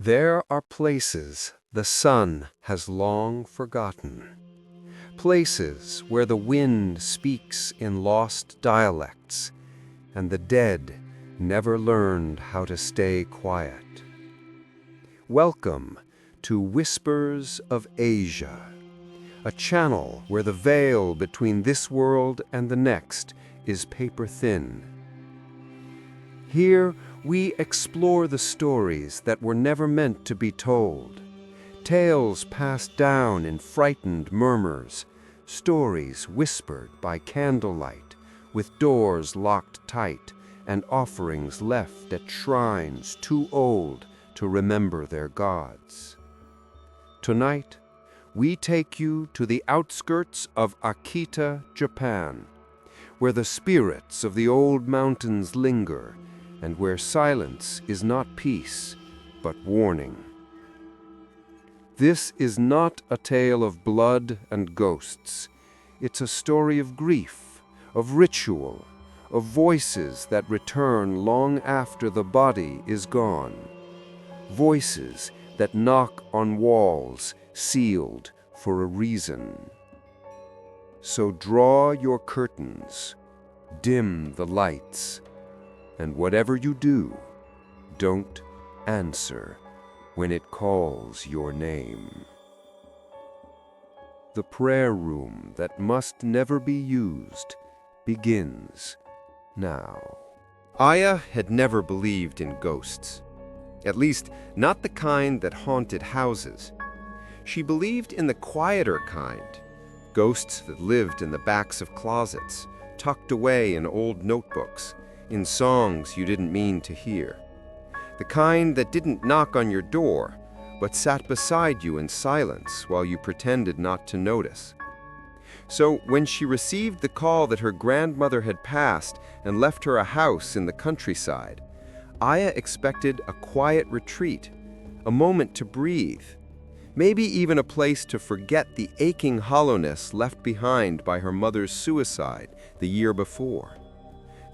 There are places the sun has long forgotten. Places where the wind speaks in lost dialects, and the dead never learned how to stay quiet. Welcome to Whispers of Asia, a channel where the veil between this world and the next is paper thin. Here we explore the stories that were never meant to be told, tales passed down in frightened murmurs, stories whispered by candlelight, with doors locked tight and offerings left at shrines too old to remember their gods. Tonight, we take you to the outskirts of Akita, Japan, where the spirits of the old mountains linger and where silence is not peace, but warning. This is not a tale of blood and ghosts. It's a story of grief, of ritual, of voices that return long after the body is gone. Voices that knock on walls sealed for a reason. So draw your curtains, dim the lights, and whatever you do, don't answer when it calls your name. The prayer room that must never be used begins now. Aya had never believed in ghosts, at least not the kind that haunted houses. She believed in the quieter kind, ghosts that lived in the backs of closets, tucked away in old notebooks, in songs you didn't mean to hear. The kind that didn't knock on your door, but sat beside you in silence while you pretended not to notice. So when she received the call that her grandmother had passed and left her a house in the countryside, Aya expected a quiet retreat, a moment to breathe, maybe even a place to forget the aching hollowness left behind by her mother's suicide the year before.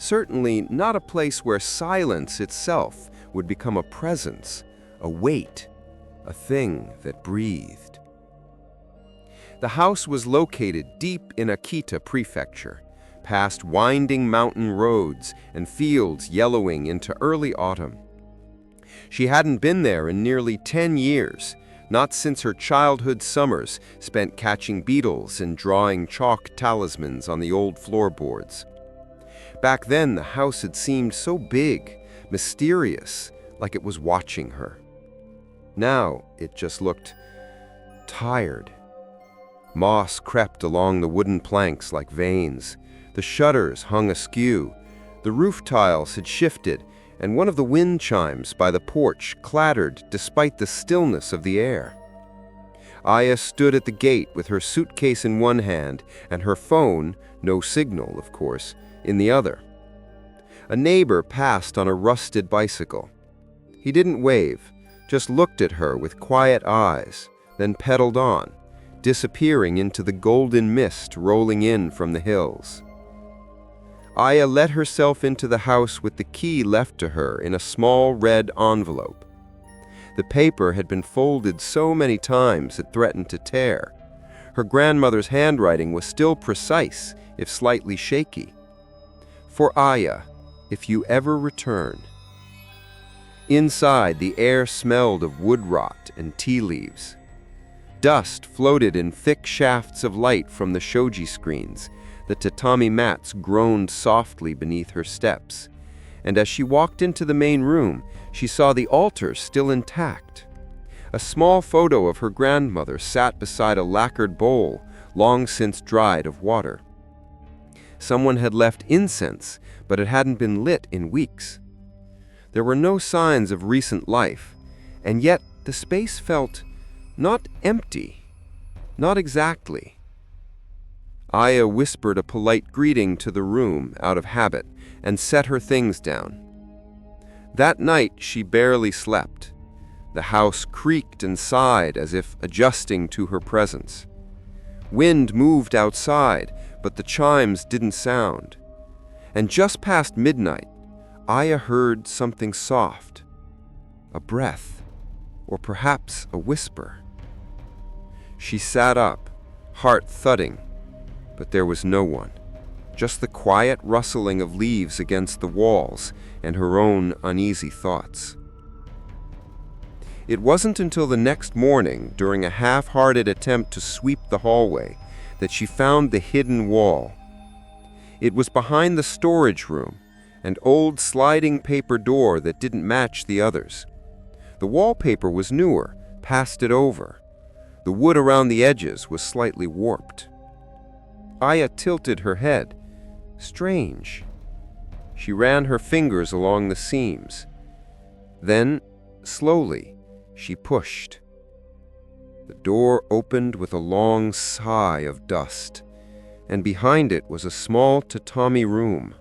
Certainly not a place where silence itself would become a presence, a weight, a thing that breathed. The house was located deep in Akita Prefecture, past winding mountain roads and fields yellowing into early autumn. She hadn't been there in nearly 10 years, not since her childhood summers spent catching beetles and drawing chalk talismans on the old floorboards. Back then, the house had seemed so big, mysterious, like it was watching her. Now, it just looked tired. Moss crept along the wooden planks like veins. The shutters hung askew. The roof tiles had shifted, and one of the wind chimes by the porch clattered despite the stillness of the air. Aya stood at the gate with her suitcase in one hand and her phone, no signal, of course, in the other. A neighbor passed on a rusted bicycle. He didn't wave, just looked at her with quiet eyes, then pedaled on, disappearing into the golden mist rolling in from the hills. Aya let herself into the house with the key left to her in a small red envelope. The paper had been folded so many times it threatened to tear. Her grandmother's handwriting was still precise, if slightly shaky. For Aya, if you ever return. Inside, the air smelled of wood rot and tea leaves. Dust floated in thick shafts of light from the shoji screens. The tatami mats groaned softly beneath her steps. And as she walked into the main room, she saw the altar still intact. A small photo of her grandmother sat beside a lacquered bowl, long since dried of water. Someone had left incense, but it hadn't been lit in weeks. There were no signs of recent life, and yet the space felt not empty, not exactly. Aya whispered a polite greeting to the room out of habit and set her things down. That night she barely slept. The house creaked and sighed as if adjusting to her presence. Wind moved outside, but the chimes didn't sound. And just past midnight, Aya heard something soft, a breath, or perhaps a whisper. She sat up, heart thudding, but there was no one, just the quiet rustling of leaves against the walls and her own uneasy thoughts. It wasn't until the next morning, during a half-hearted attempt to sweep the hallway, that she found the hidden wall. It was behind the storage room, an old sliding paper door that didn't match the others. The wallpaper was newer, pasted over. The wood around the edges was slightly warped. Aya tilted her head. Strange. She ran her fingers along the seams. Then, slowly, she pushed. The door opened with a long sigh of dust, and behind it was a small tatami room.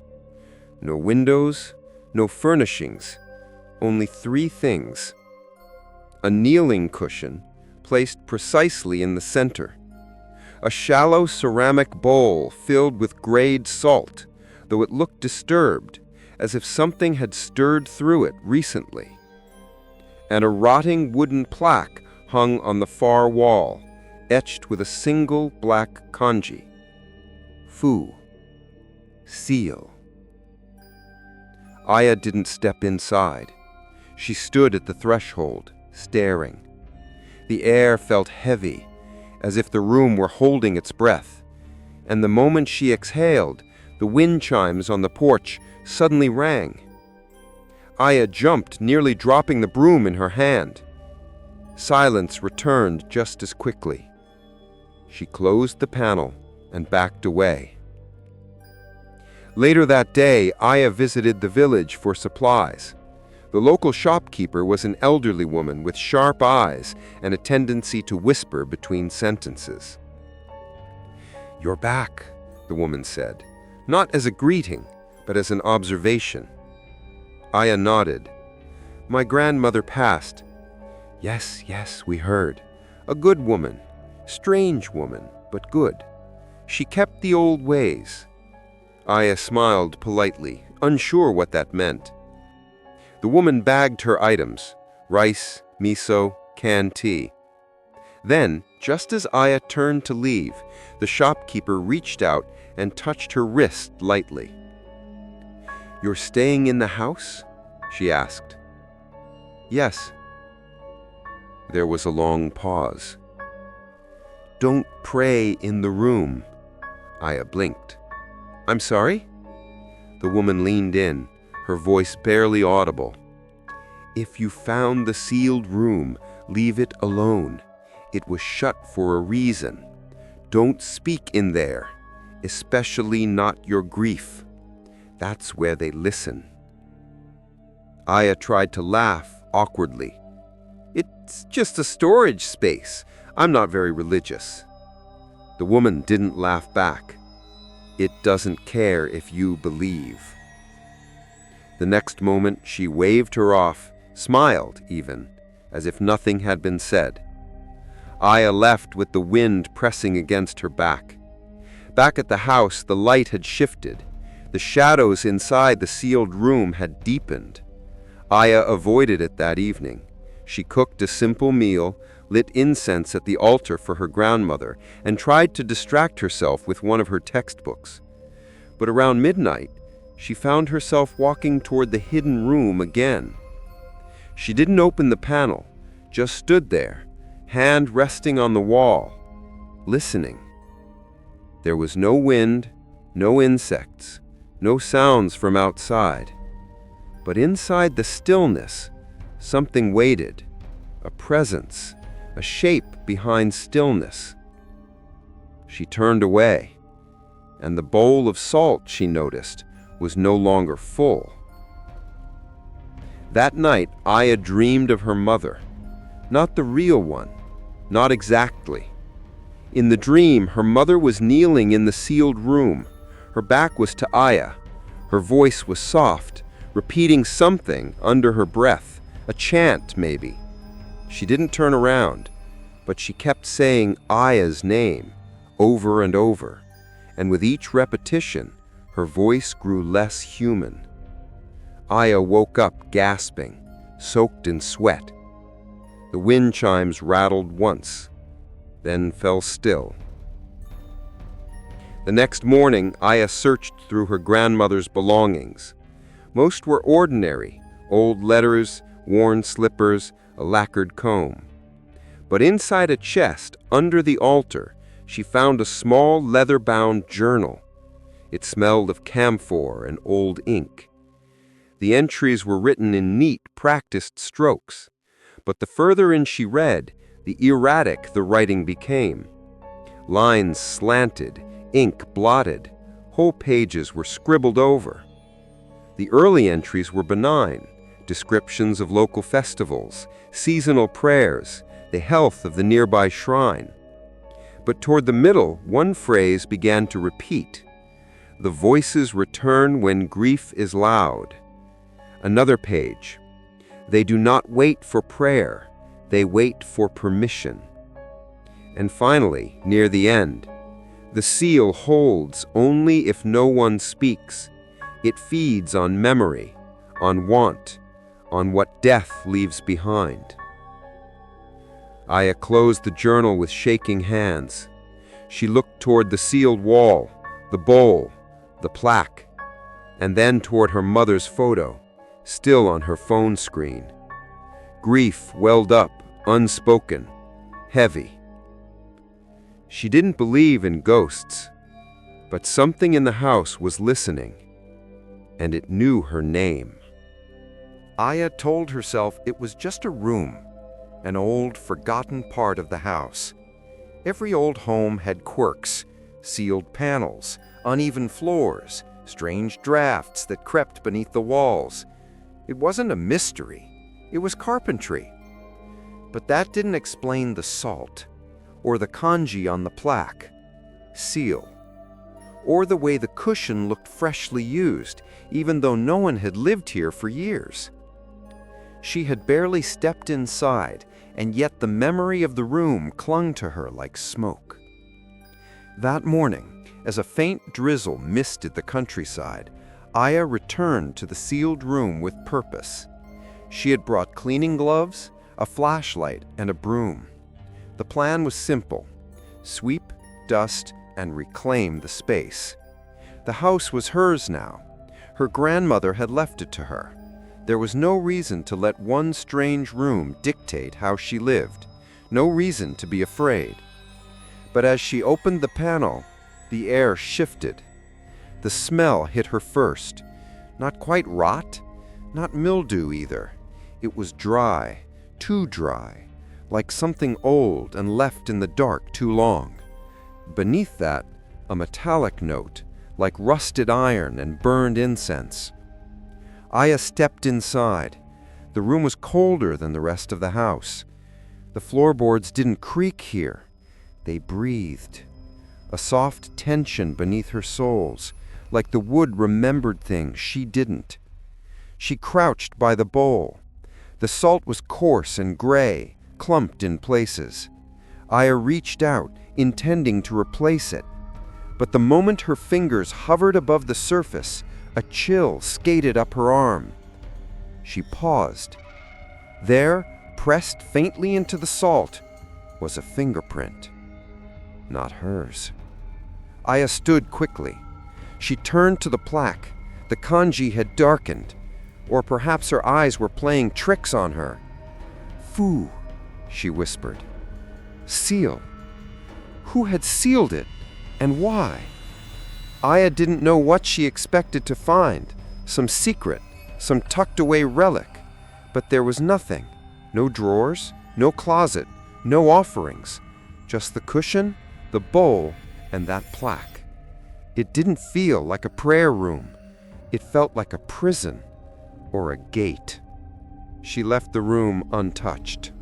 No windows, no furnishings, only three things. A kneeling cushion, placed precisely in the center. A shallow ceramic bowl filled with grayed salt, though it looked disturbed, as if something had stirred through it recently. And a rotting wooden plaque hung on the far wall, etched with a single black kanji. Fu. Seal. Aya didn't step inside. She stood at the threshold, staring. The air felt heavy, as if the room were holding its breath, and the moment she exhaled, the wind chimes on the porch suddenly rang. Aya jumped, nearly dropping the broom in her hand. Silence returned just as quickly. She closed the panel and backed away. Later that day, Aya visited the village for supplies. The local shopkeeper was an elderly woman with sharp eyes and a tendency to whisper between sentences. "You're back," the woman said, not as a greeting, but as an observation. Aya nodded. "My grandmother passed." Yes, we heard. A good woman. Strange woman, but good. She kept the old ways." Aya smiled politely, unsure what that meant. The woman bagged her items: rice, miso, canned tea. Then, just as Aya turned to leave, the shopkeeper reached out and touched her wrist lightly. "You're staying in the house?" she asked. "Yes." There was a long pause. "Don't pray in the room." Aya blinked. "I'm sorry?" The woman leaned in, her voice barely audible. "If you found the sealed room, leave it alone. It was shut for a reason. Don't speak in there, especially not your grief. That's where they listen." Aya tried to laugh awkwardly. "It's just a storage space. I'm not very religious." The woman didn't laugh back. "It doesn't care if you believe." The next moment, she waved her off, smiled even, as if nothing had been said. Aya left with the wind pressing against her back. Back at the house, the light had shifted. The shadows inside the sealed room had deepened. Aya avoided it that evening. She cooked a simple meal, lit incense at the altar for her grandmother, and tried to distract herself with one of her textbooks. But around midnight, she found herself walking toward the hidden room again. She didn't open the panel, just stood there, hand resting on the wall, listening. There was no wind, no insects, no sounds from outside. But inside the stillness, something waited, a presence, a shape behind stillness. She turned away, and the bowl of salt, she noticed, was no longer full. That night, Aya dreamed of her mother. Not the real one, not exactly. In the dream, her mother was kneeling in the sealed room. Her back was to Aya. Her voice was soft, repeating something under her breath, a chant maybe. She didn't turn around, but she kept saying Aya's name over and over, and with each repetition, her voice grew less human. Aya woke up gasping, soaked in sweat. The wind chimes rattled once, then fell still. The next morning, Aya searched through her grandmother's belongings. Most were ordinary, old letters, worn slippers, a lacquered comb. But inside a chest, under the altar, she found a small leather-bound journal. It smelled of camphor and old ink. The entries were written in neat, practiced strokes. But the further in she read, the erratic the writing became. Lines slanted, ink blotted, whole pages were scribbled over. The early entries were benign, descriptions of local festivals, seasonal prayers, the health of the nearby shrine. But toward the middle, one phrase began to repeat. The voices return when grief is loud. Another page. They do not wait for prayer, they wait for permission. And finally, near the end, the seal holds only if no one speaks. It feeds on memory, on want, on what death leaves behind. Aya closed the journal with shaking hands. She looked toward the sealed wall, the bowl, the plaque, and then toward her mother's photo, still on her phone screen. Grief welled up, unspoken, heavy. She didn't believe in ghosts, but something in the house was listening, and it knew her name. Aya told herself it was just a room, an old, forgotten part of the house. Every old home had quirks, sealed panels, uneven floors, strange drafts that crept beneath the walls. It wasn't a mystery, it was carpentry. But that didn't explain the salt, or the kanji on the plaque, seal, or the way the cushion looked freshly used, even though no one had lived here for years. She had barely stepped inside, and yet the memory of the room clung to her like smoke. That morning, as a faint drizzle misted the countryside, Aya returned to the sealed room with purpose. She had brought cleaning gloves, a flashlight, and a broom. The plan was simple: sweep, dust, and reclaim the space. The house was hers now. Her grandmother had left it to her. There was no reason to let one strange room dictate how she lived, no reason to be afraid. But as she opened the panel, the air shifted. The smell hit her first. Not quite rot, not mildew either. It was dry, too dry, like something old and left in the dark too long. Beneath that, a metallic note, like rusted iron and burned incense. Aya stepped inside. The room was colder than the rest of the house. The floorboards didn't creak here. They breathed. A soft tension beneath her soles, like the wood remembered things she didn't. She crouched by the bowl. The salt was coarse and gray, clumped in places. Aya reached out, intending to replace it. But the moment her fingers hovered above the surface, a chill skated up her arm. She paused. There, pressed faintly into the salt, was a fingerprint. Not hers. Aya stood quickly. She turned to the plaque. The kanji had darkened, or perhaps her eyes were playing tricks on her. Fu, she whispered. Seal. Who had sealed it, and why? Aya didn't know what she expected to find, some secret, some tucked-away relic. But there was nothing. No drawers, no closet, no offerings. Just the cushion, the bowl, and that plaque. It didn't feel like a prayer room. It felt like a prison, or a gate. She left the room untouched.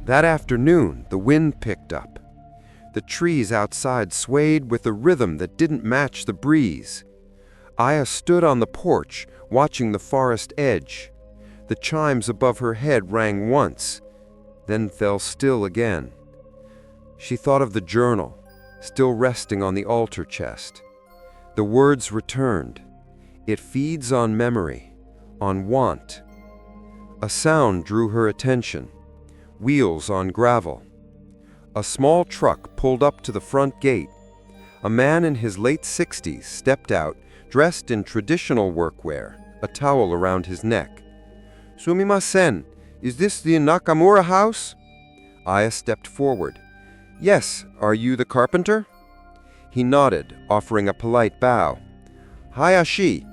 That afternoon, the wind picked up. The trees outside swayed with a rhythm that didn't match the breeze. Aya stood on the porch, watching the forest edge. The chimes above her head rang once, then fell still again. She thought of the journal, still resting on the altar chest. The words returned. It feeds on memory, on want. A sound drew her attention. wheels on gravel. A small truck pulled up to the front gate. A man in his late 60s stepped out, dressed in traditional workwear, a towel around his neck. "Sumimasen, is this the Nakamura house?" Aya stepped forward. "Yes, are you the carpenter?" He nodded, offering a polite bow. "Hayashi,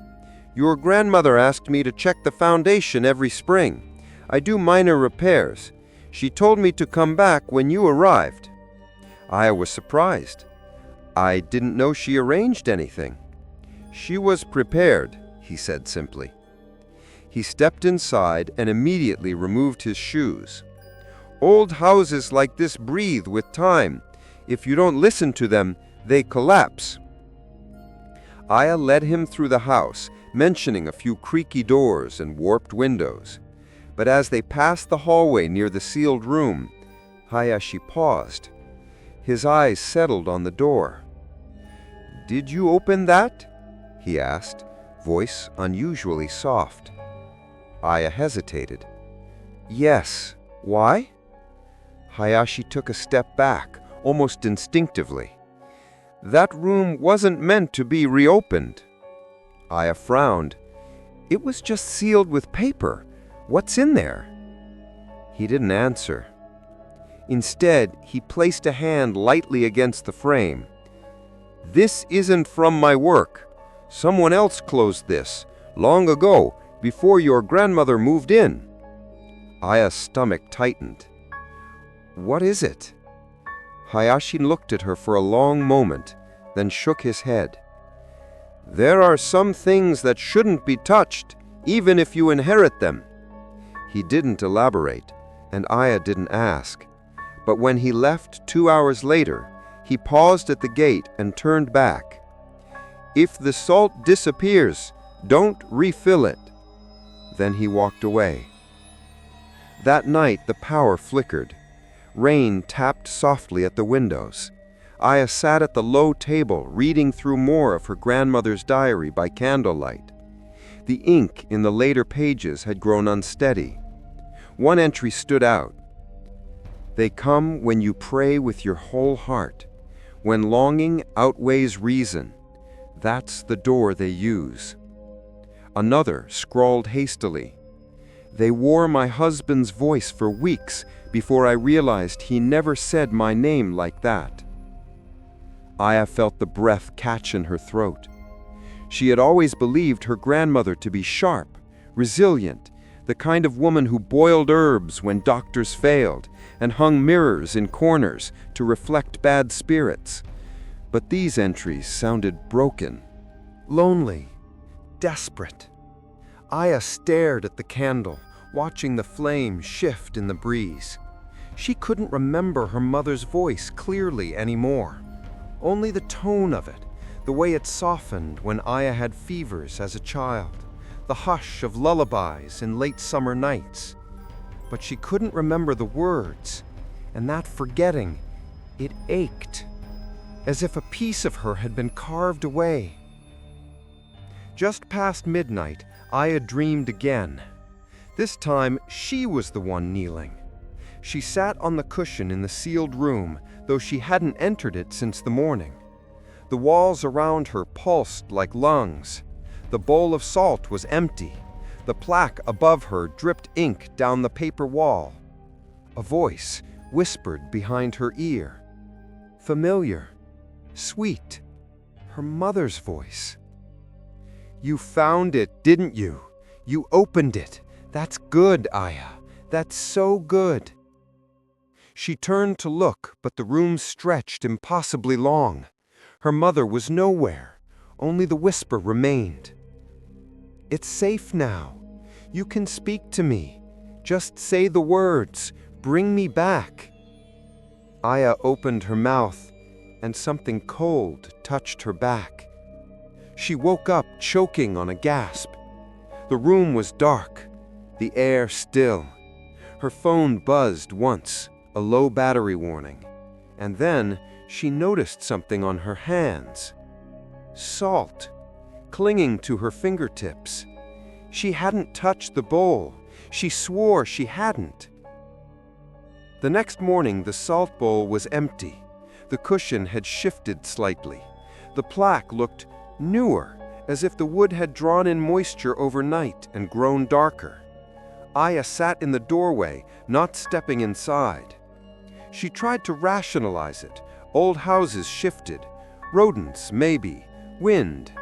your grandmother asked me to check the foundation every spring. I do minor repairs. She told me to come back when you arrived." Aya was surprised. "I didn't know she arranged anything." "She was prepared," he said simply. He stepped inside and immediately removed his shoes. "Old houses like this breathe with time. If you don't listen to them, they collapse." Aya led him through the house, mentioning a few creaky doors and warped windows. But as they passed the hallway near the sealed room, Hayashi paused. His eyes settled on the door. "Did you open that?" he asked, voice unusually soft. Aya hesitated. "Yes. Why?" Hayashi took a step back, almost instinctively. "That room wasn't meant to be reopened." Aya frowned. "It was just sealed with paper. What's in there?" He didn't answer. Instead, he placed a hand lightly against the frame. "This isn't from my work. Someone else closed this, long ago, before your grandmother moved in." Aya's stomach tightened. "What is it?" Hayashi looked at her for a long moment, then shook his head. "There are some things that shouldn't be touched, even if you inherit them." He didn't elaborate, and Aya didn't ask. But when he left 2 hours later, he paused at the gate and turned back. "If the salt disappears, don't refill it." Then he walked away. That night the power flickered. Rain tapped softly at the windows. Aya sat at the low table reading through more of her grandmother's diary by candlelight. The ink in the later pages had grown unsteady. One entry stood out. "They come when you pray with your whole heart. When longing outweighs reason, that's the door they use." Another scrawled hastily. "They wore my husband's voice for weeks before I realized he never said my name like that." Aya felt the breath catch in her throat. She had always believed her grandmother to be sharp, resilient, the kind of woman who boiled herbs when doctors failed and hung mirrors in corners to reflect bad spirits. But these entries sounded broken, lonely, desperate. Aya stared at the candle, watching the flame shift in the breeze. She couldn't remember her mother's voice clearly anymore. Only the tone of it, the way it softened when Aya had fevers as a child, the hush of lullabies in late summer nights. But she couldn't remember the words, and that forgetting, it ached, as if a piece of her had been carved away. Just past midnight, Aya dreamed again. This time, she was the one kneeling. She sat on the cushion in the sealed room, though she hadn't entered it since the morning. The walls around her pulsed like lungs. The bowl of salt was empty. The plaque above her dripped ink down the paper wall. A voice whispered behind her ear. Familiar, sweet, her mother's voice. "You found it, didn't you? You opened it. That's good, Aya. That's so good." She turned to look, but the room stretched impossibly long. Her mother was nowhere. Only the whisper remained. "It's safe now. You can speak to me. Just say the words. Bring me back." Aya opened her mouth, and something cold touched her back. She woke up choking on a gasp. The room was dark, the air still. Her phone buzzed once, a low battery warning, and then she noticed something on her hands. Salt, clinging to her fingertips. She hadn't touched the bowl. She swore she hadn't. The next morning, the salt bowl was empty. The cushion had shifted slightly. The plaque looked newer, as if the wood had drawn in moisture overnight and grown darker. Aya sat in the doorway, not stepping inside. She tried to rationalize it. Old houses shifted. Rodents, maybe. Wind.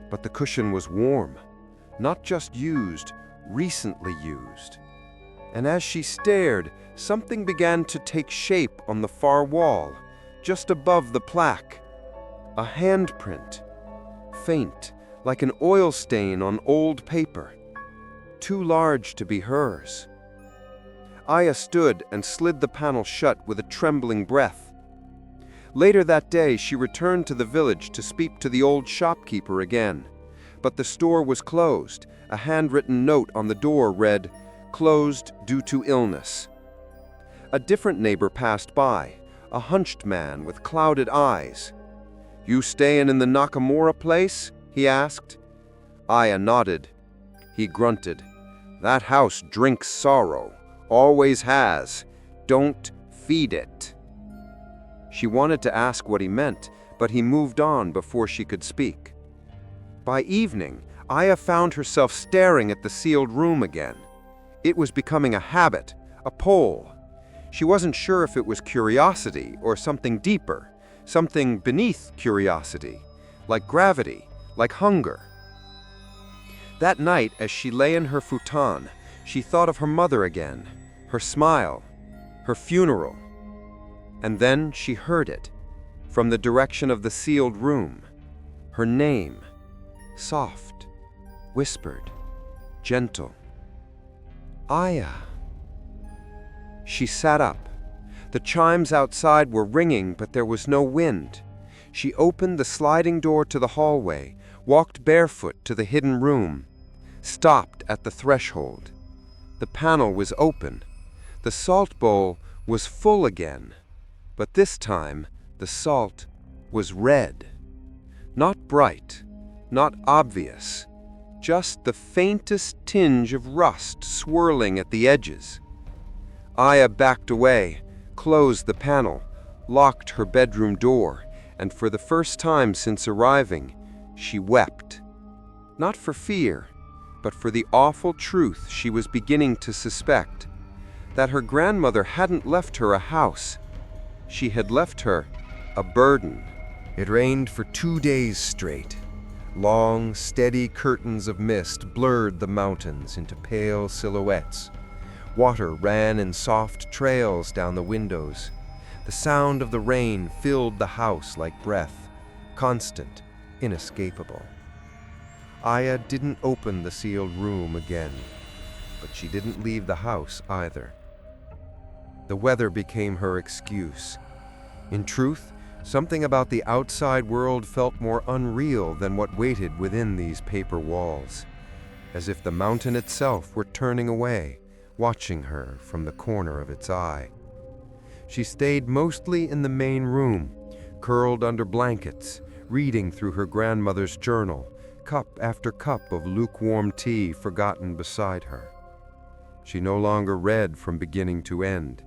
But the cushion was warm. Not just used, recently used. And as she stared, something began to take shape on the far wall, just above the plaque. A handprint. Faint, like an oil stain on old paper. Too large to be hers. Aya stood and slid the panel shut with a trembling breath. Later that day, she returned to the village to speak to the old shopkeeper again. But the store was closed. A handwritten note on the door read, "Closed due to illness." A different neighbor passed by, a hunched man with clouded eyes. "You stayin' in the Nakamura place?" he asked. Aya nodded. He grunted. "That house drinks sorrow. Always has. Don't feed it." She wanted to ask what he meant, but he moved on before she could speak. By evening, Aya found herself staring at the sealed room again. It was becoming a habit, a pull. She wasn't sure if it was curiosity or something deeper, something beneath curiosity, like gravity, like hunger. That night, as she lay in her futon, she thought of her mother again, her smile, her funeral. And then she heard it, from the direction of the sealed room. Her name, soft, whispered, gentle. Aya. She sat up. The chimes outside were ringing, but there was no wind. She opened the sliding door to the hallway, walked barefoot to the hidden room, stopped at the threshold. The panel was open. The salt bowl was full again, but this time the salt was red. Not bright, not obvious, just the faintest tinge of rust swirling at the edges. Aya backed away, closed the panel, locked her bedroom door, and for the first time since arriving, she wept. Not for fear, but for the awful truth she was beginning to suspect, that her grandmother hadn't left her a house. She had left her a burden. It rained for 2 days straight. Long, steady curtains of mist blurred the mountains into pale silhouettes. Water ran in soft trails down the windows. The sound of the rain filled the house like breath, constant, inescapable. Aya didn't open the sealed room again, but she didn't leave the house either. The weather became her excuse. In truth, something about the outside world felt more unreal than what waited within these paper walls, as if the mountain itself were turning away, watching her from the corner of its eye. She stayed mostly in the main room, curled under blankets, reading through her grandmother's journal, cup after cup of lukewarm tea forgotten beside her. She no longer read from beginning to end.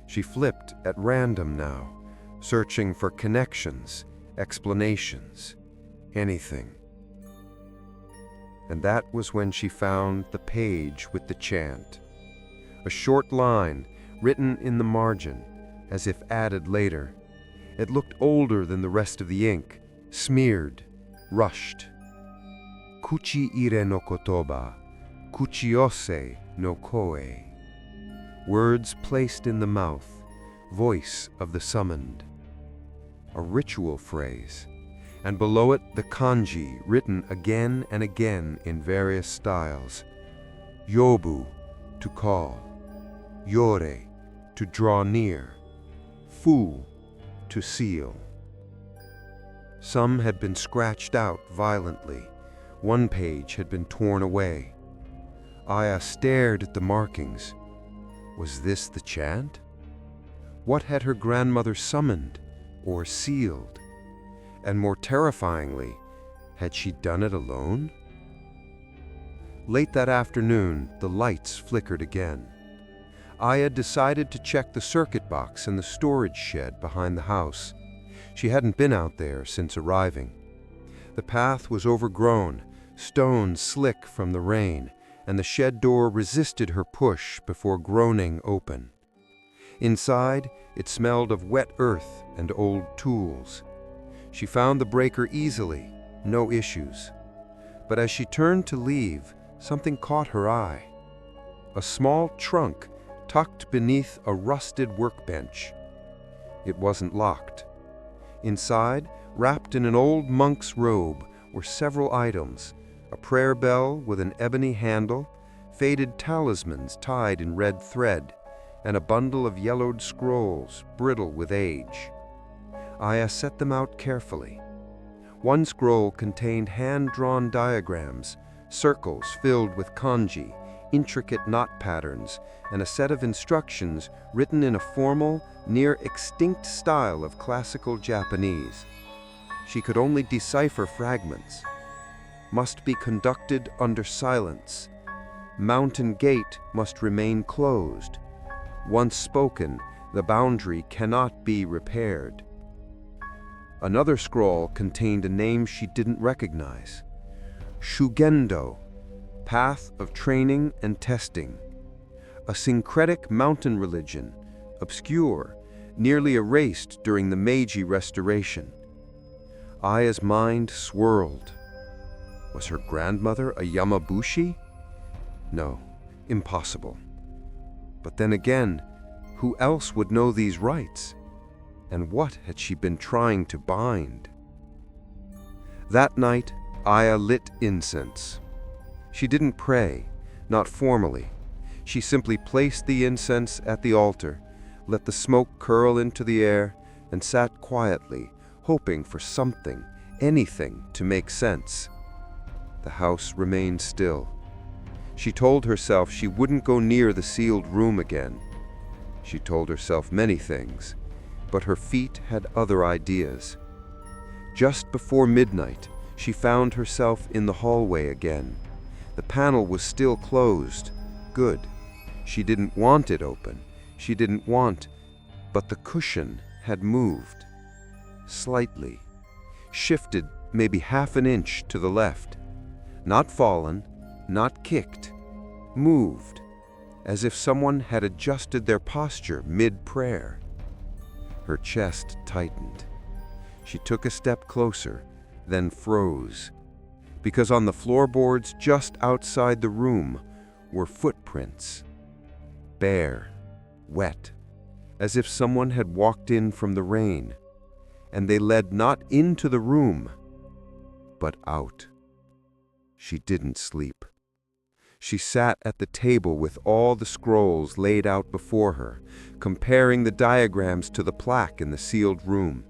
She flipped at random now, searching for connections, explanations, anything. And that was when she found the page with the chant. A short line, written in the margin, as if added later. It looked older than the rest of the ink, smeared, rushed. Kuchi-ire no kotoba, Kuchiyose no koe. Words placed in the mouth, voice of the summoned. A ritual phrase, and below it the kanji written again and again in various styles. Yobu, to call. Yore, to draw near. Fu, to seal. Some had been scratched out violently. One page had been torn away. Aya stared at the markings. Was this the chant? What had her grandmother summoned or sealed? And more terrifyingly, had she done it alone? Late that afternoon, the lights flickered again. Aya decided to check the circuit box in the storage shed behind the house. She hadn't been out there since arriving. The path was overgrown, stones slick from the rain, and the shed door resisted her push before groaning open. Inside, it smelled of wet earth and old tools. She found the breaker easily, no issues. But as she turned to leave, something caught her eye. A small trunk tucked beneath a rusted workbench. It wasn't locked. Inside, wrapped in an old monk's robe, were several items: a prayer bell with an ebony handle, faded talismans tied in red thread, and a bundle of yellowed scrolls, brittle with age. Aya set them out carefully. One scroll contained hand-drawn diagrams, circles filled with kanji, intricate knot patterns, and a set of instructions written in a formal, near-extinct style of classical Japanese. She could only decipher fragments. Must be conducted under silence. Mountain gate must remain closed. Once spoken, the boundary cannot be repaired. Another scroll contained a name she didn't recognize. Shugendō, Path of Training and Testing. A syncretic mountain religion, obscure, nearly erased during the Meiji Restoration. Aya's mind swirled. Was her grandmother a Yamabushi? No, impossible. But then again, who else would know these rites? And what had she been trying to bind? That night, Aya lit incense. She didn't pray, not formally. She simply placed the incense at the altar, let the smoke curl into the air, and sat quietly, hoping for something, anything, to make sense. The house remained still. She told herself she wouldn't go near the sealed room again. She told herself many things, but her feet had other ideas. Just before midnight, she found herself in the hallway again. The panel was still closed. Good. She didn't want it open. She didn't want, but the cushion had moved. Slightly. Shifted maybe half an inch to the left. Not fallen, not kicked. Moved. As if someone had adjusted their posture mid-prayer. Her chest tightened. She took a step closer, then froze. Because on the floorboards just outside the room were footprints. Bare, wet, as if someone had walked in from the rain. And they led not into the room, but out. She didn't sleep. She sat at the table with all the scrolls laid out before her, comparing the diagrams to the plaque in the sealed room.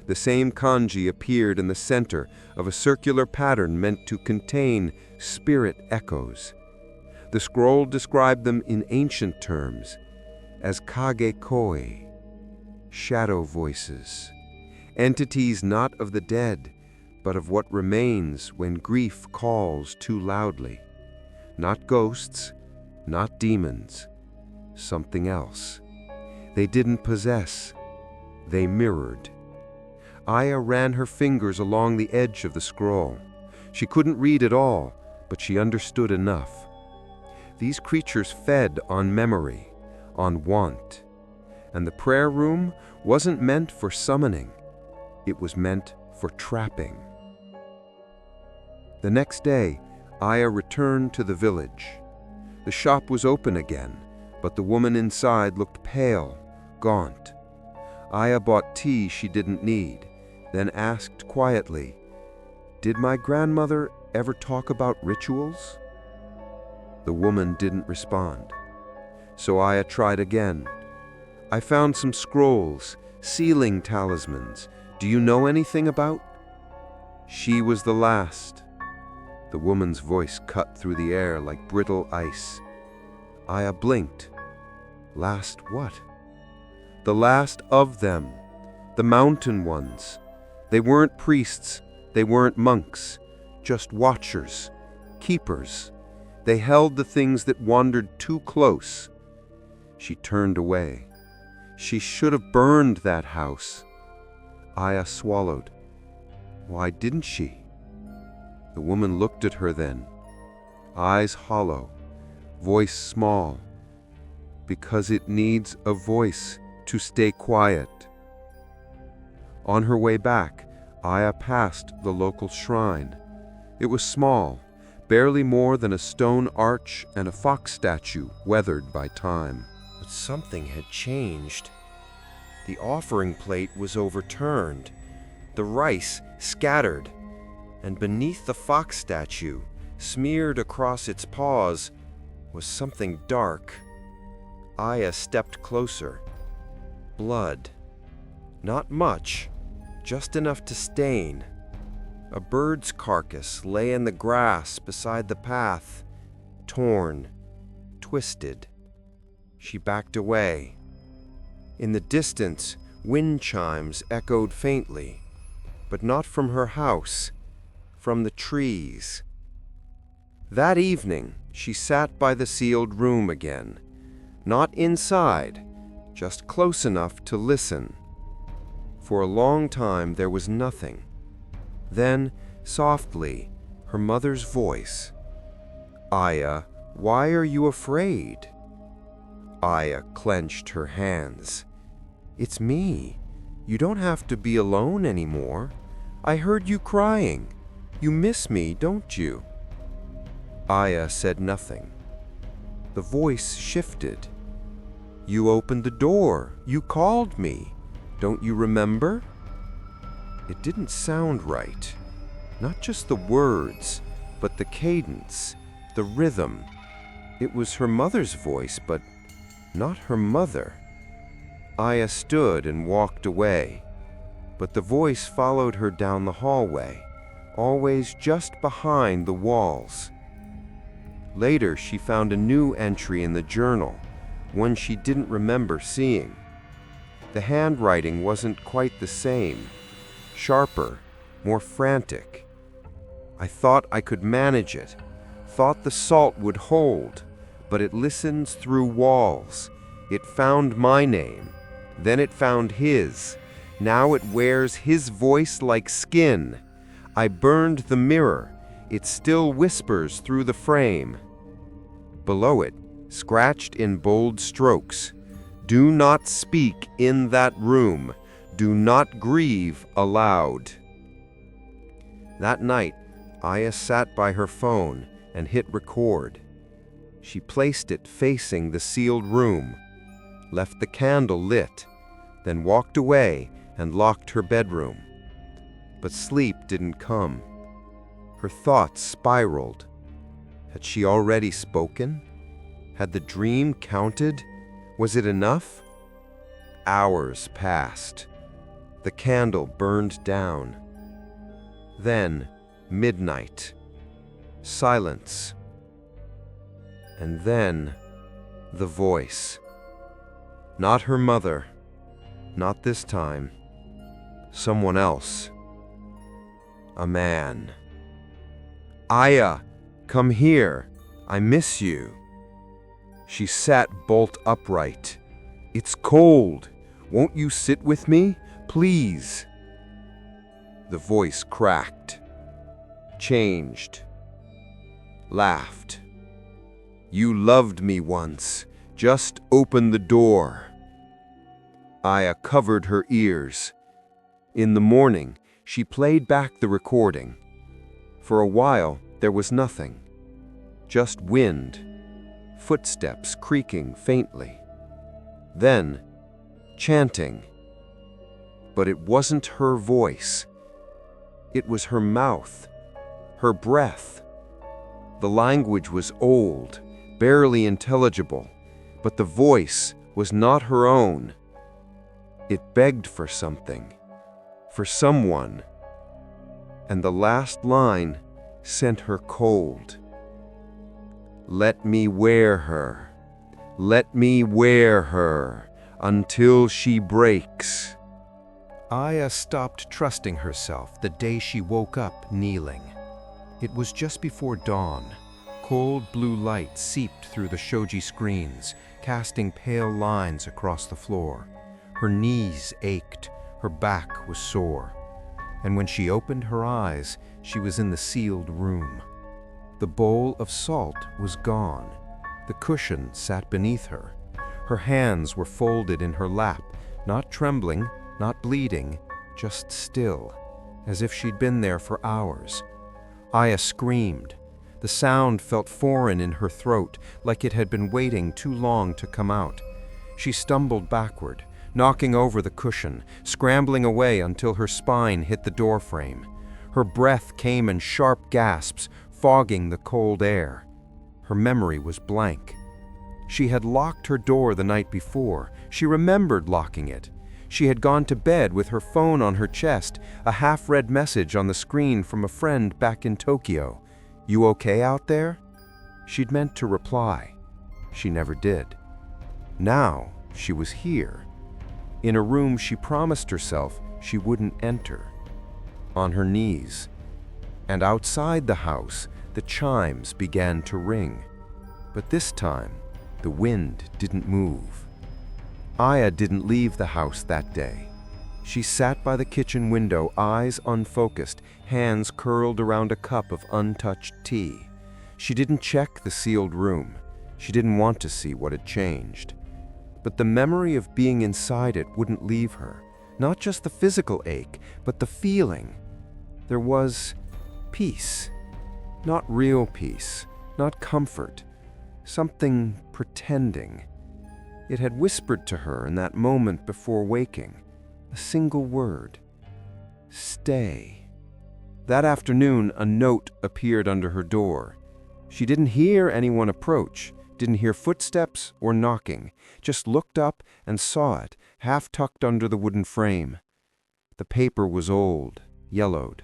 The same kanji appeared in the center of a circular pattern meant to contain spirit echoes. The scroll described them in ancient terms as kage-koi, shadow voices, entities not of the dead, but of what remains when grief calls too loudly. Not ghosts, not demons, something else. They didn't possess, they mirrored. Aya ran her fingers along the edge of the scroll. She couldn't read it all, but she understood enough. These creatures fed on memory, on want. And the prayer room wasn't meant for summoning. It was meant for trapping. The next day, Aya returned to the village. The shop was open again, but the woman inside looked pale, gaunt. Aya bought tea she didn't need, then asked quietly, "Did my grandmother ever talk about rituals?" The woman didn't respond. So Aya tried again. "I found some scrolls, sealing talismans. Do you know anything about?" She was the last. The woman's voice cut through the air like brittle ice. Aya blinked. Last what? The last of them. The mountain ones. They weren't priests. They weren't monks. Just watchers. Keepers. They held the things that wandered too close. She turned away. She should have burned that house. Aya swallowed. Why didn't she? The woman looked at her then, eyes hollow, voice small, because it needs a voice to stay quiet. On her way back, Aya passed the local shrine. It was small, barely more than a stone arch and a fox statue weathered by time. But something had changed. The offering plate was overturned, the rice scattered, and beneath the fox statue, smeared across its paws, was something dark. Aya stepped closer. Blood. Not much, just enough to stain. A bird's carcass lay in the grass beside the path, torn, twisted. She backed away. In the distance, wind chimes echoed faintly, but not from her house, from the trees. That evening, she sat by the sealed room again, not inside, just close enough to listen. For a long time there was nothing. Then, softly, her mother's voice. "Aya, why are you afraid?" Aya clenched her hands. "It's me. You don't have to be alone anymore. I heard you crying. You miss me, don't you?" Aya said nothing. The voice shifted. "You opened the door. You called me. Don't you remember?" It didn't sound right. Not just the words, but the cadence, the rhythm. It was her mother's voice, but not her mother. Aya stood and walked away, but the voice followed her down the hallway, always just behind the walls. Later, she found a new entry in the journal, one she didn't remember seeing. The handwriting wasn't quite the same, sharper, more frantic. "I thought I could manage it, thought the salt would hold, but it listens through walls. It found my name, then it found his. Now it wears his voice like skin. I burned the mirror, it still whispers through the frame." Below it, scratched in bold strokes, "Do not speak in that room. Do not grieve aloud." That night, Aya sat by her phone and hit record. She placed it facing the sealed room, left the candle lit, then walked away and locked her bedroom. But sleep didn't come. Her thoughts spiraled. Had she already spoken? Had the dream counted? Was it enough? Hours passed. The candle burned down. Then, midnight. Silence. And then, the voice. Not her mother. Not this time. Someone else. A man. "Aya, come here. I miss you." She sat bolt upright. "It's cold. Won't you sit with me, please?" The voice cracked, changed, laughed. "You loved me once. Just open the door." Aya covered her ears. In the morning, she played back the recording. For a while, there was nothing. Just wind, footsteps creaking faintly. Then, chanting. But it wasn't her voice. It was her mouth, her breath. The language was old, barely intelligible, but the voice was not her own. It begged for something, for someone. And the last line sent her cold. "Let me wear her. Let me wear her until she breaks." Aya stopped trusting herself the day she woke up kneeling. It was just before dawn. Cold blue light seeped through the shoji screens, casting pale lines across the floor. Her knees ached, her back was sore. And when she opened her eyes, she was in the sealed room. The bowl of salt was gone. The cushion sat beneath her. Her hands were folded in her lap, not trembling, not bleeding, just still, as if she'd been there for hours. Aya screamed. The sound felt foreign in her throat, like it had been waiting too long to come out. She stumbled backward, knocking over the cushion, scrambling away until her spine hit the doorframe. Her breath came in sharp gasps, fogging the cold air. Her memory was blank. She had locked her door the night before. She remembered locking it. She had gone to bed with her phone on her chest, a half-read message on the screen from a friend back in Tokyo. "You okay out there?" She'd meant to reply. She never did. Now she was here, in a room she promised herself she wouldn't enter. On her knees. And outside the house, the chimes began to ring. But this time, the wind didn't move. Aya didn't leave the house that day. She sat by the kitchen window, eyes unfocused, hands curled around a cup of untouched tea. She didn't check the sealed room. She didn't want to see what had changed. But the memory of being inside it wouldn't leave her. Not just the physical ache, but the feeling. There was peace. Not real peace, not comfort. Something pretending. It had whispered to her in that moment before waking. A single word. Stay. That afternoon, a note appeared under her door. She didn't hear anyone approach, didn't hear footsteps or knocking, just looked up and saw it, half tucked under the wooden frame. The paper was old, yellowed,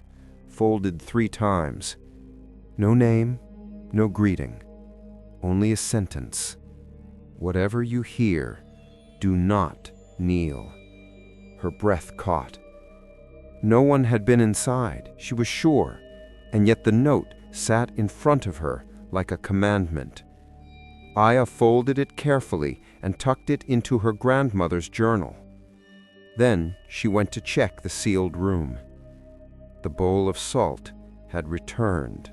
folded 3 times. No name, no greeting, only a sentence. Whatever you hear, do not kneel. Her breath caught. No one had been inside, she was sure, and yet the note sat in front of her like a commandment. Aya folded it carefully and tucked it into her grandmother's journal. Then she went to check the sealed room. The bowl of salt had returned,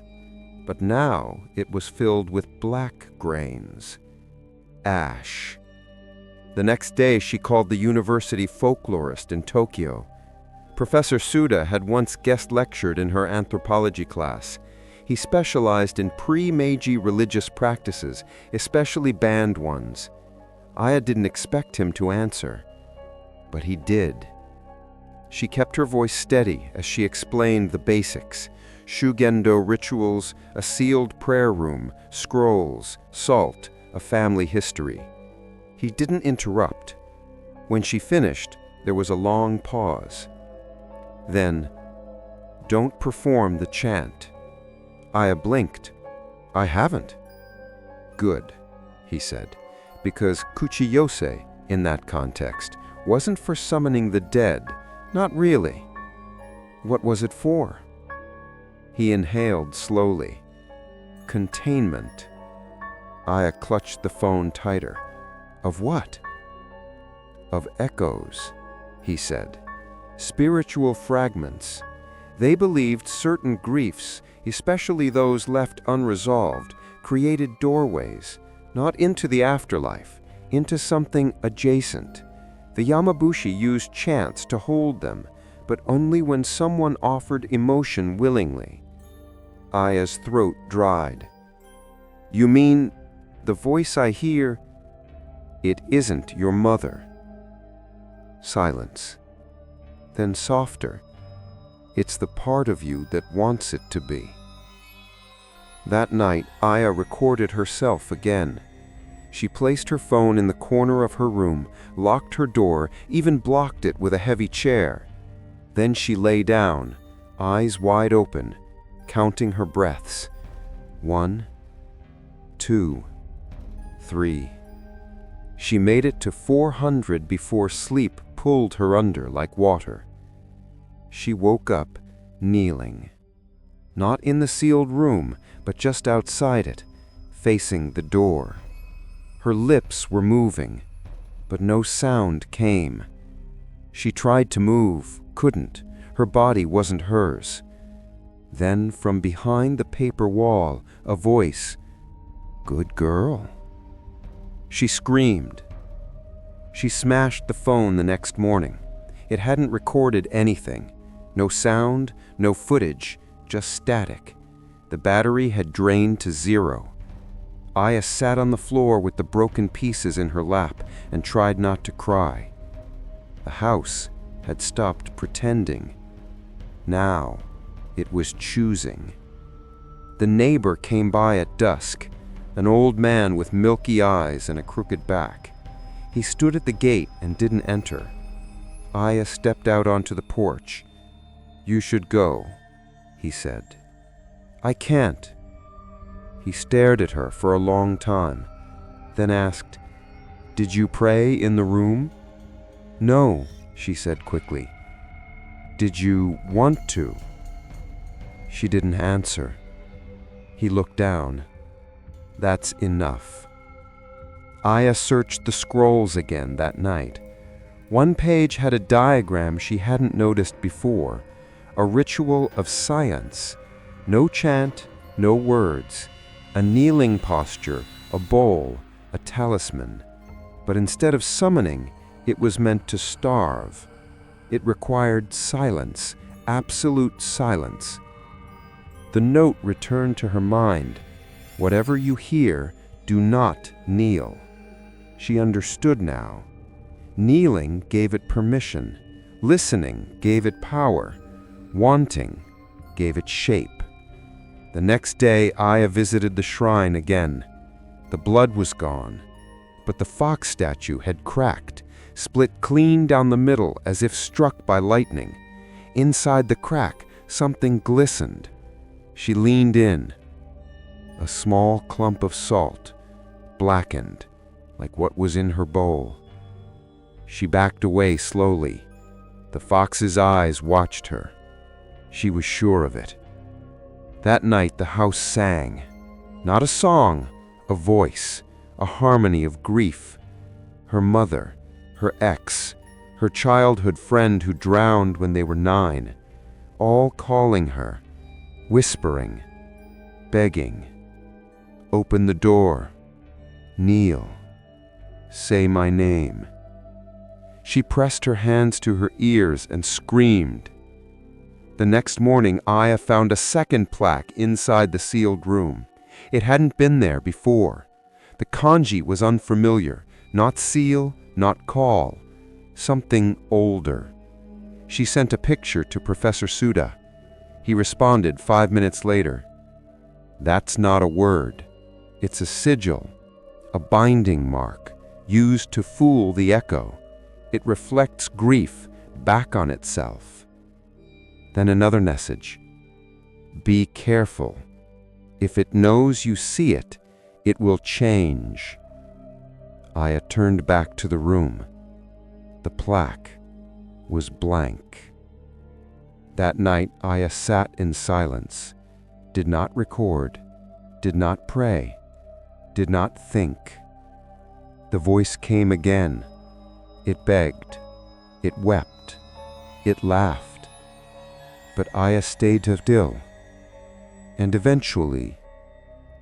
but now it was filled with black grains. Ash. The next day she called the university folklorist in Tokyo. Professor Suda had once guest lectured in her anthropology class. He specialized in pre-Meiji religious practices, especially banned ones. Aya didn't expect him to answer, but he did. She kept her voice steady as she explained the basics: Shugendō rituals, a sealed prayer room, scrolls, salt, a family history. He didn't interrupt. When she finished, there was a long pause. Then, "Don't perform the chant." Aya blinked. "I haven't." "Good," he said, because Kuchiyose, in that context, wasn't for summoning the dead. Not really. What was it for? He inhaled slowly. Containment. Aya clutched the phone tighter. Of what? Of echoes, he said. Spiritual fragments. They believed certain griefs, especially those left unresolved, created doorways, not into the afterlife, into something adjacent. The Yamabushi used chants to hold them, but only when someone offered emotion willingly. Aya's throat dried. "You mean, the voice I hear, it isn't your mother?" Silence. Then softer. "It's the part of you that wants it to be." That night, Aya recorded herself again. She placed her phone in the corner of her room, locked her door, even blocked it with a heavy chair. Then she lay down, eyes wide open, counting her breaths. 1, 2, 3. She made it to 400 before sleep pulled her under like water. She woke up, kneeling. Not in the sealed room, but just outside it, facing the door. Her lips were moving, but no sound came. She tried to move, couldn't. Her body wasn't hers. Then, from behind the paper wall, a voice, "Good girl." She screamed. She smashed the phone the next morning. It hadn't recorded anything. No sound, no footage, just static. The battery had drained to zero. Aya sat on the floor with the broken pieces in her lap and tried not to cry. The house had stopped pretending. Now, it was choosing. The neighbor came by at dusk, an old man with milky eyes and a crooked back. He stood at the gate and didn't enter. Aya stepped out onto the porch. "You should go," he said. "I can't." He stared at her for a long time, then asked, "Did you pray in the room?" "No," she said quickly. "Did you want to?" She didn't answer. He looked down. "That's enough." Aya searched the scrolls again that night. One page had a diagram she hadn't noticed before, a ritual of science. No chant, no words, a kneeling posture, a bowl, a talisman. But instead of summoning, it was meant to starve. It required silence, absolute silence. The note returned to her mind. "Whatever you hear, do not kneel." She understood now. Kneeling gave it permission. Listening gave it power. Wanting gave it shape. The next day, Aya visited the shrine again. The blood was gone, but the fox statue had cracked, split clean down the middle as if struck by lightning. Inside the crack, something glistened. She leaned in. A small clump of salt, blackened, like what was in her bowl. She backed away slowly. The fox's eyes watched her. She was sure of it. That night the house sang. Not a song, a voice, a harmony of grief. Her mother, her ex, her childhood friend who drowned when they were 9, all calling her, whispering, begging. "Open the door. Kneel. Say my name." She pressed her hands to her ears and screamed. The next morning, Aya found a second plaque inside the sealed room. It hadn't been there before. The kanji was unfamiliar, not seal, not call, something older. She sent a picture to Professor Suda. He responded 5 minutes later. "That's not a word. It's a sigil, a binding mark, used to fool the echo. It reflects grief back on itself." Then another message. "Be careful. If it knows you see it, it will change." Aya turned back to the room. The plaque was blank. That night, Aya sat in silence, did not record, did not pray, did not think. The voice came again. It begged, it wept, it laughed. But Aya stayed still, and eventually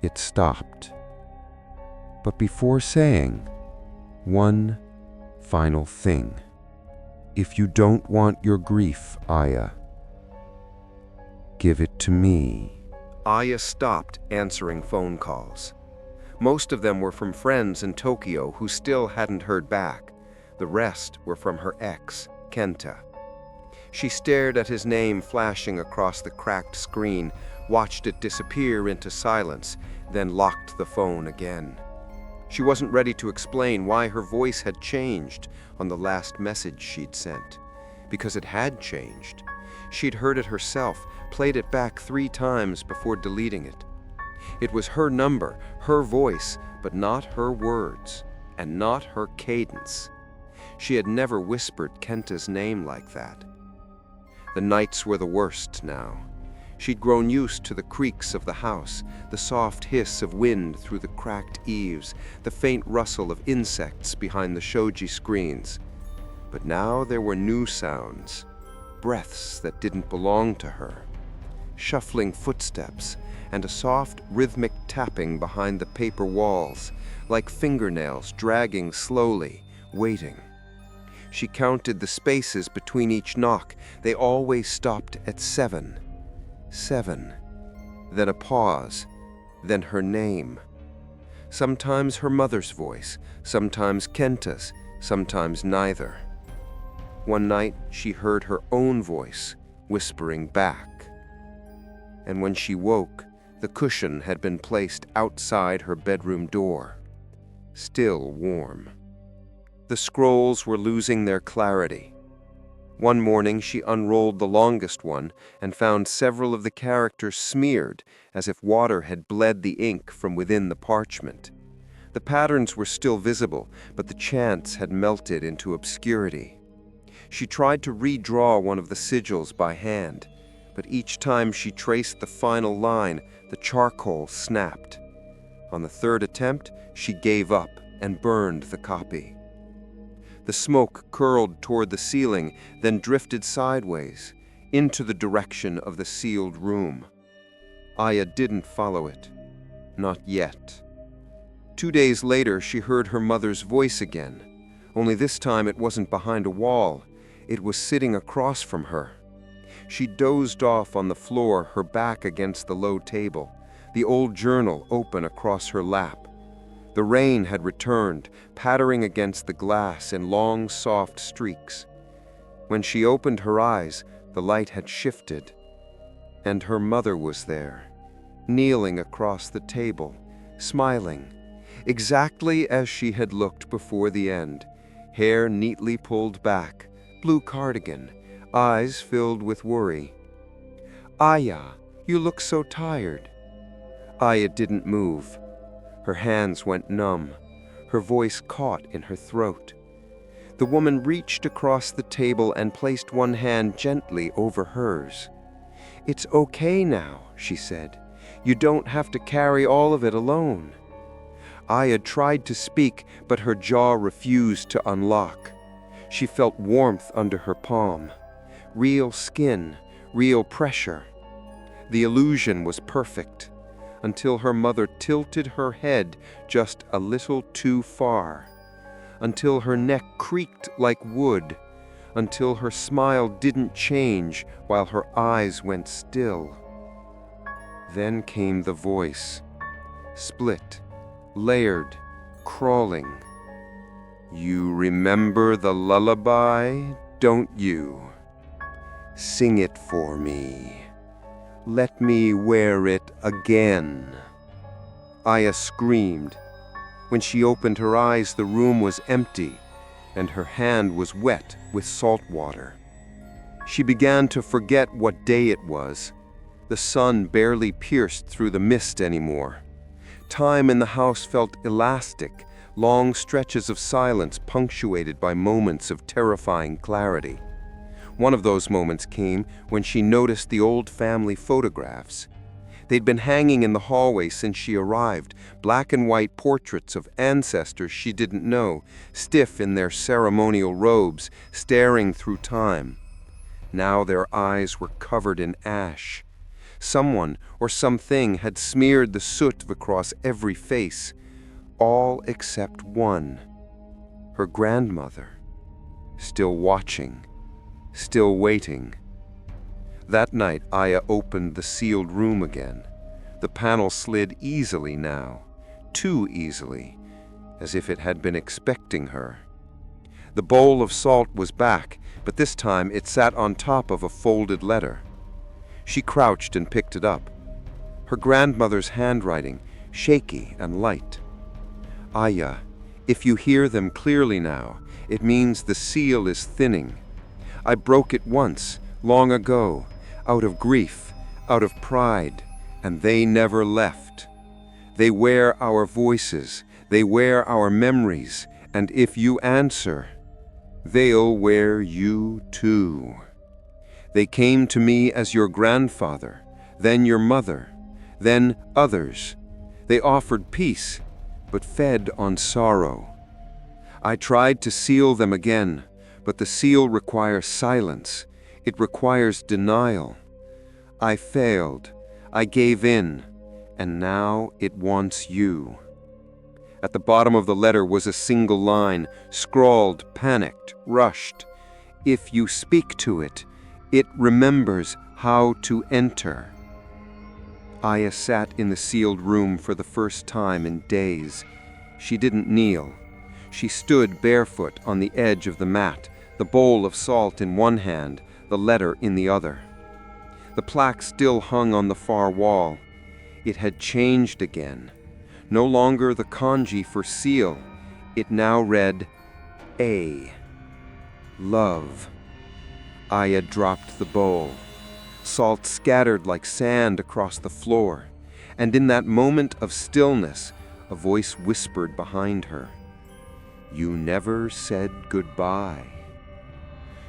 it stopped. But before saying one final thing, "If you don't want your grief, Aya, give it to me." Aya stopped answering phone calls. Most of them were from friends in Tokyo who still hadn't heard back. The rest were from her ex, Kenta. She stared at his name flashing across the cracked screen, watched it disappear into silence, then locked the phone again. She wasn't ready to explain why her voice had changed on the last message she'd sent. Because it had changed. She'd heard it herself, played it back 3 times before deleting it. It was her number, her voice, but not her words, and not her cadence. She had never whispered Kenta's name like that. The nights were the worst now. She'd grown used to the creaks of the house, the soft hiss of wind through the cracked eaves, the faint rustle of insects behind the shoji screens. But now there were new sounds, breaths that didn't belong to her, shuffling footsteps, and a soft, rhythmic tapping behind the paper walls, like fingernails dragging slowly, waiting. She counted the spaces between each knock. They always stopped at 7. 7. Then a pause, then her name. Sometimes her mother's voice, sometimes Kenta's, sometimes neither. One night she heard her own voice, whispering back. And when she woke, the cushion had been placed outside her bedroom door, still warm. The scrolls were losing their clarity. One morning she unrolled the longest one and found several of the characters smeared, as if water had bled the ink from within the parchment. The patterns were still visible, but the chants had melted into obscurity. She tried to redraw one of the sigils by hand, but each time she traced the final line, the charcoal snapped. On the third attempt, she gave up and burned the copy. The smoke curled toward the ceiling, then drifted sideways, into the direction of the sealed room. Aya didn't follow it. Not yet. 2 days later, she heard her mother's voice again. Only this time it wasn't behind a wall. It was sitting across from her. She dozed off on the floor, her back against the low table, the old journal open across her lap. The rain had returned, pattering against the glass in long, soft streaks. When she opened her eyes, the light had shifted, and her mother was there, kneeling across the table, smiling, exactly as she had looked before the end, hair neatly pulled back, blue cardigan, eyes filled with worry. "Aya, you look so tired." Aya didn't move. Her hands went numb. Her voice caught in her throat. The woman reached across the table and placed one hand gently over hers. "It's okay now," she said. "You don't have to carry all of it alone." Aya tried to speak, but her jaw refused to unlock. She felt warmth under her palm. Real skin, real pressure. The illusion was perfect, until her mother tilted her head just a little too far, until her neck creaked like wood, until her smile didn't change while her eyes went still. Then came the voice, split, layered, crawling. "You remember the lullaby, don't you? Sing it for me. Let me wear it again." Aya screamed. When she opened her eyes, the room was empty, and her hand was wet with salt water. She began to forget what day it was. The sun barely pierced through the mist anymore. Time in the house felt elastic, long stretches of silence punctuated by moments of terrifying clarity. One of those moments came when she noticed the old family photographs. They'd been hanging in the hallway since she arrived, black and white portraits of ancestors she didn't know, stiff in their ceremonial robes, staring through time. Now their eyes were covered in ash. Someone or something had smeared the soot across every face, all except one. Her grandmother, still watching, still waiting. That night, Aya opened the sealed room again. The panel slid easily now, too easily, as if it had been expecting her. The bowl of salt was back, but this time it sat on top of a folded letter. She crouched and picked it up. Her grandmother's handwriting, shaky and light. "Aya, if you hear them clearly now, it means the seal is thinning. I broke it once, long ago, out of grief, out of pride, and they never left. They wear our voices, they wear our memories, and if you answer, they'll wear you too. They came to me as your grandfather, then your mother, then others. They offered peace, but fed on sorrow. I tried to seal them again, but the seal requires silence. It requires denial. I failed. I gave in, and now it wants you." At the bottom of the letter was a single line, scrawled, panicked, rushed. "If you speak to it, it remembers how to enter." Aya sat in the sealed room for the first time in days. She didn't kneel. She stood barefoot on the edge of the mat, the bowl of salt in one hand, the letter in the other. The plaque still hung on the far wall. It had changed again. No longer the kanji for seal. It now read, A. Love. Aya dropped the bowl. Salt scattered like sand across the floor, and in that moment of stillness, a voice whispered behind her, "You never said goodbye."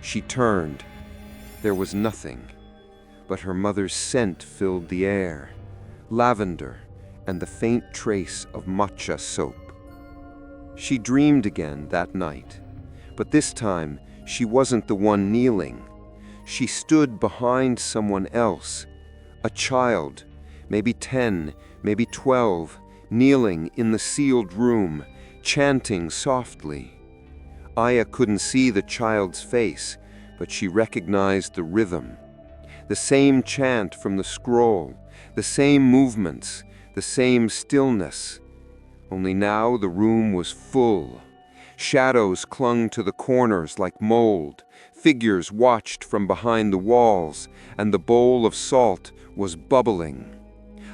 She turned. There was nothing, but her mother's scent filled the air, lavender and the faint trace of matcha soap. She dreamed again that night, but this time she wasn't the one kneeling. She stood behind someone else, a child, maybe 10, maybe 12, kneeling in the sealed room, chanting softly. Aya couldn't see the child's face, but she recognized the rhythm. The same chant from the scroll, the same movements, the same stillness. Only now the room was full. Shadows clung to the corners like mold. Figures watched from behind the walls, and the bowl of salt was bubbling.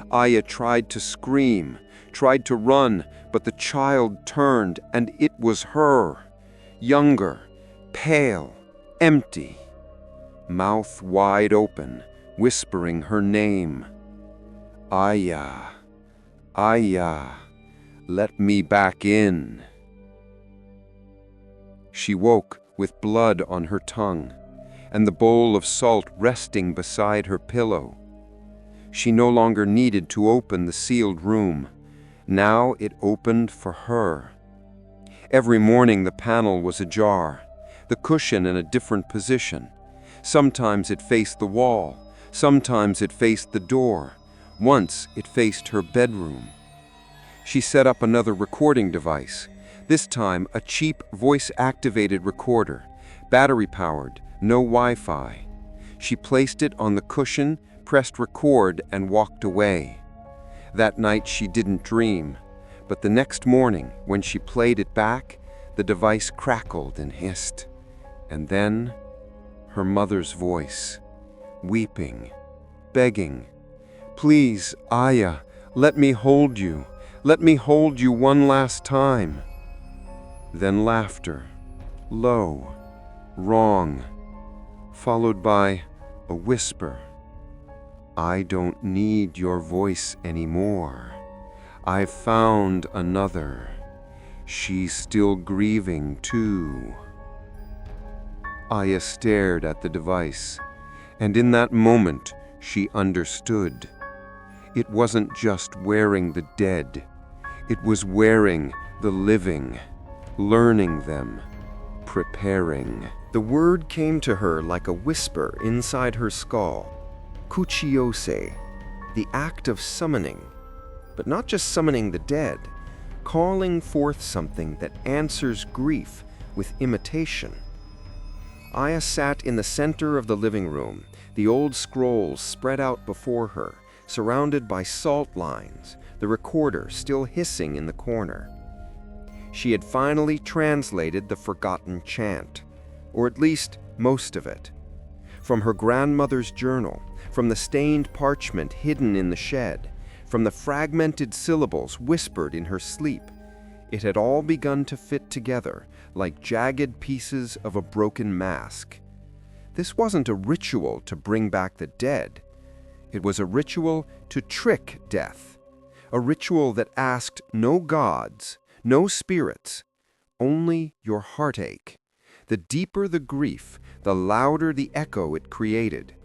Aya tried to scream, tried to run, but the child turned, and it was her. Younger, pale, empty. Mouth wide open, whispering her name. Aya, Aya, let me back in. She woke with blood on her tongue, and the bowl of salt resting beside her pillow. She no longer needed to open the sealed room. Now it opened for her. Every morning the panel was ajar, the cushion in a different position. Sometimes it faced the wall, sometimes it faced the door. Once it faced her bedroom. She set up another recording device, this time a cheap voice-activated recorder, battery-powered, no Wi-Fi. She placed it on the cushion, pressed record, and walked away. That night she didn't dream, but the next morning, when she played it back, the device crackled and hissed. And then, her mother's voice, weeping, begging, "Please, Aya, let me hold you. Let me hold you one last time." Then laughter, low, wrong, followed by a whisper. "I don't need your voice anymore. I've found another. She's still grieving too." Aya stared at the device, and in that moment she understood. It wasn't just wearing the dead. It was wearing the living, learning them, preparing. The word came to her like a whisper inside her skull. Kuchiyose, the act of summoning, but not just summoning the dead, calling forth something that answers grief with imitation. Aya sat in the center of the living room, the old scrolls spread out before her, surrounded by salt lines, the recorder still hissing in the corner. She had finally translated the forgotten chant, or at least most of it. From her grandmother's journal, from the stained parchment hidden in the shed, from the fragmented syllables whispered in her sleep, it had all begun to fit together like jagged pieces of a broken mask. This wasn't a ritual to bring back the dead. It was a ritual to trick death, a ritual that asked no gods, no spirits, only your heartache. The deeper the grief, the louder the echo it created.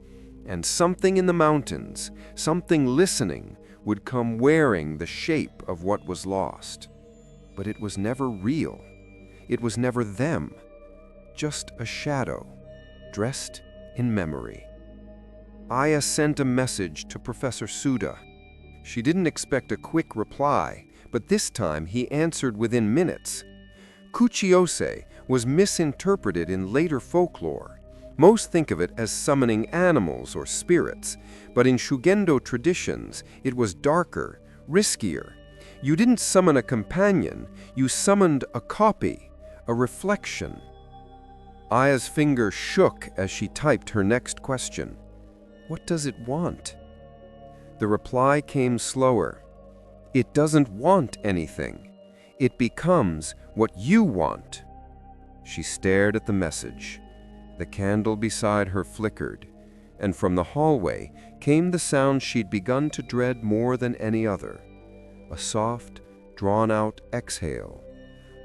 And something in the mountains, something listening, would come wearing the shape of what was lost. But it was never real. It was never them. Just a shadow, dressed in memory. Aya sent a message to Professor Suda. She didn't expect a quick reply, but this time he answered within minutes. Kuchiyose was misinterpreted in later folklore. Most think of it as summoning animals or spirits, but in Shugendō traditions, it was darker, riskier. You didn't summon a companion, you summoned a copy, a reflection. Aya's finger shook as she typed her next question. What does it want? The reply came slower. It doesn't want anything. It becomes what you want. She stared at the message. The candle beside her flickered, and from the hallway came the sound she'd begun to dread more than any other. A soft, drawn-out exhale,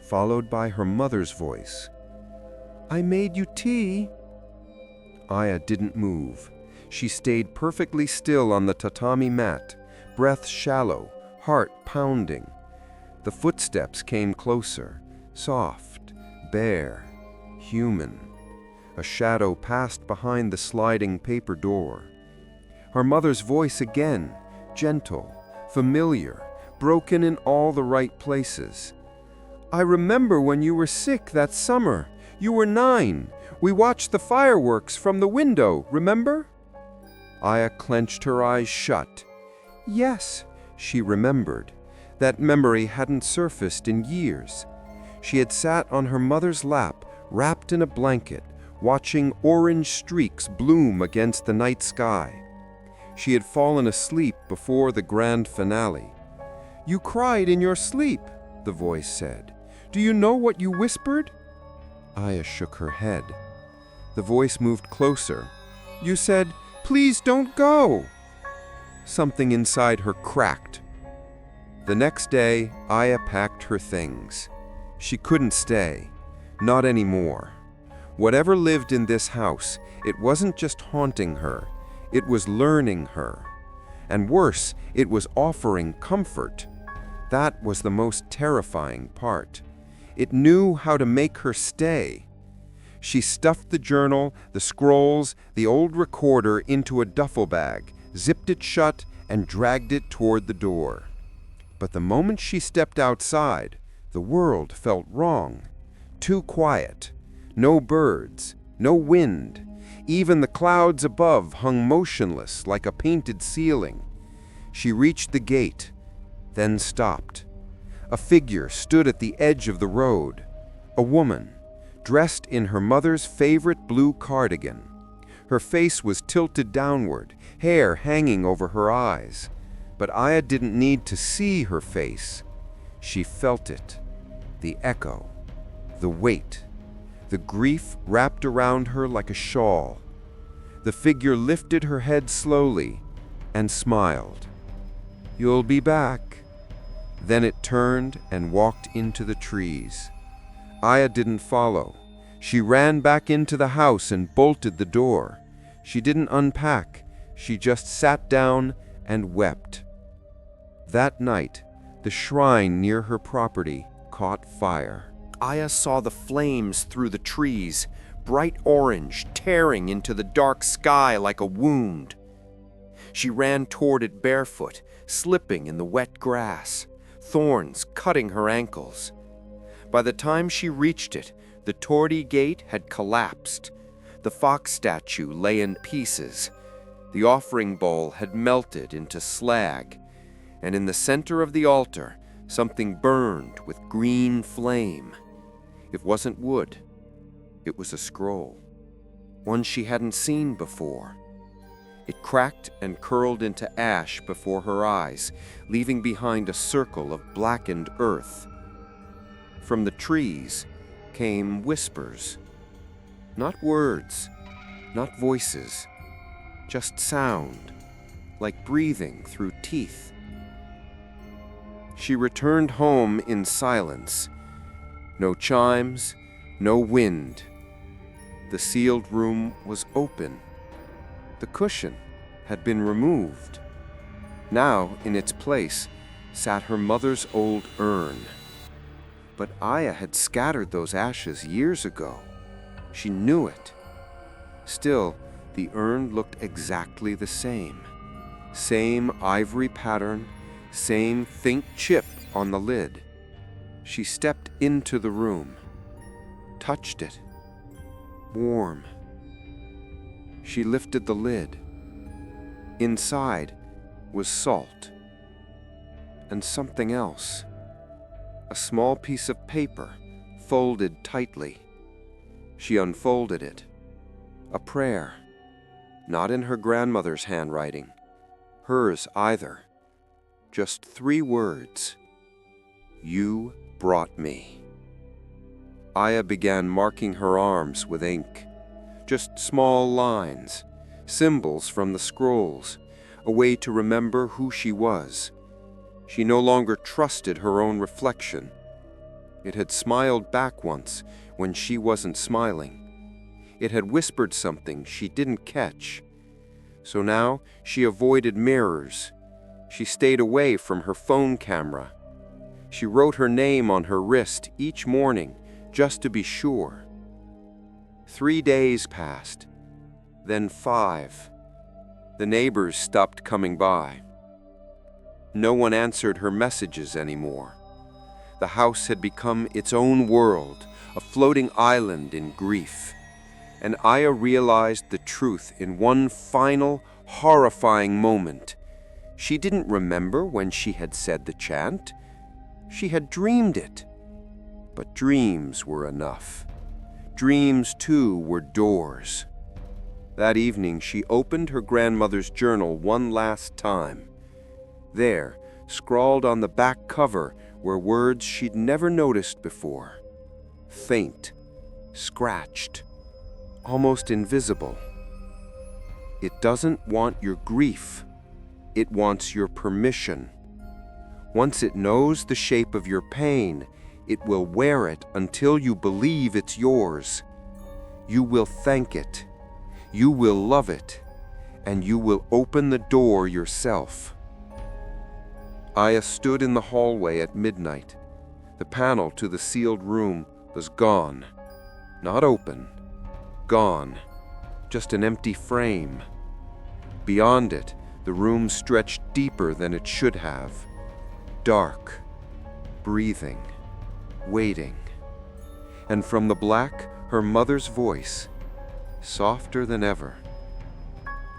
followed by her mother's voice. "I made you tea." Aya didn't move. She stayed perfectly still on the tatami mat, breath shallow, heart pounding. The footsteps came closer, soft, bare, human. A shadow passed behind the sliding paper door. Her mother's voice again, gentle, familiar, broken in all the right places. "I remember when you were sick that summer. You were 9. We watched the fireworks from the window, remember?" Aya clenched her eyes shut. Yes, she remembered. That memory hadn't surfaced in years. She had sat on her mother's lap, wrapped in a blanket, watching orange streaks bloom against the night sky. She had fallen asleep before the grand finale. "You cried in your sleep," the voice said. "Do you know what you whispered?" Aya shook her head. The voice moved closer. "You said, 'Please don't go.'" Something inside her cracked. The next day, Aya packed her things. She couldn't stay. Not anymore. Whatever lived in this house, it wasn't just haunting her, it was learning her. And worse, it was offering comfort. That was the most terrifying part. It knew how to make her stay. She stuffed the journal, the scrolls, the old recorder into a duffel bag, zipped it shut, and dragged it toward the door. But the moment she stepped outside, the world felt wrong. Too quiet. No birds, no wind. Even the clouds above hung motionless like a painted ceiling. She reached the gate, then stopped. A figure stood at the edge of the road. A woman, dressed in her mother's favorite blue cardigan. Her face was tilted downward, hair hanging over her eyes. But Aya didn't need to see her face. She felt it. The echo, the weight. The grief wrapped around her like a shawl. The figure lifted her head slowly and smiled. "You'll be back." Then it turned and walked into the trees. Aya didn't follow. She ran back into the house and bolted the door. She didn't unpack. She just sat down and wept. That night, the shrine near her property caught fire. Aya saw the flames through the trees, bright orange, tearing into the dark sky like a wound. She ran toward it barefoot, slipping in the wet grass, thorns cutting her ankles. By the time she reached it, the torii gate had collapsed. The fox statue lay in pieces. The offering bowl had melted into slag, and in the center of the altar, something burned with green flame. It wasn't wood. It was a scroll, one she hadn't seen before. It cracked and curled into ash before her eyes, leaving behind a circle of blackened earth. From the trees came whispers. Not words, not voices, just sound, like breathing through teeth. She returned home in silence. No chimes, no wind. The sealed room was open. The cushion had been removed. Now, in its place, sat her mother's old urn. But Aya had scattered those ashes years ago. She knew it. Still, the urn looked exactly the same. Same ivory pattern, same faint chip on the lid. She stepped into the room, touched it. Warm. She lifted the lid. Inside was salt. And something else. A small piece of paper, folded tightly. She unfolded it. A prayer. Not in her grandmother's handwriting. Hers either. Just 3 words. You brought me. Aya began marking her arms with ink. Just small lines, symbols from the scrolls, a way to remember who she was. She no longer trusted her own reflection. It had smiled back once when she wasn't smiling. It had whispered something she didn't catch. So now she avoided mirrors. She stayed away from her phone camera. She wrote her name on her wrist each morning just to be sure. 3 days passed, then 5. The neighbors stopped coming by. No one answered her messages anymore. The house had become its own world, a floating island in grief. And Aya realized the truth in one final, horrifying moment. She didn't remember when she had said the chant. She had dreamed it. But dreams were enough. Dreams, too, were doors. That evening, she opened her grandmother's journal one last time. There, scrawled on the back cover, were words she'd never noticed before. Faint, scratched, almost invisible. It doesn't want your grief. It wants your permission. Once it knows the shape of your pain, it will wear it until you believe it's yours. You will thank it. You will love it. And you will open the door yourself. Aya stood in the hallway at midnight. The panel to the sealed room was gone. Not open. Gone. Just an empty frame. Beyond it, the room stretched deeper than it should have. Dark. Breathing. Waiting. And from the black, her mother's voice, softer than ever.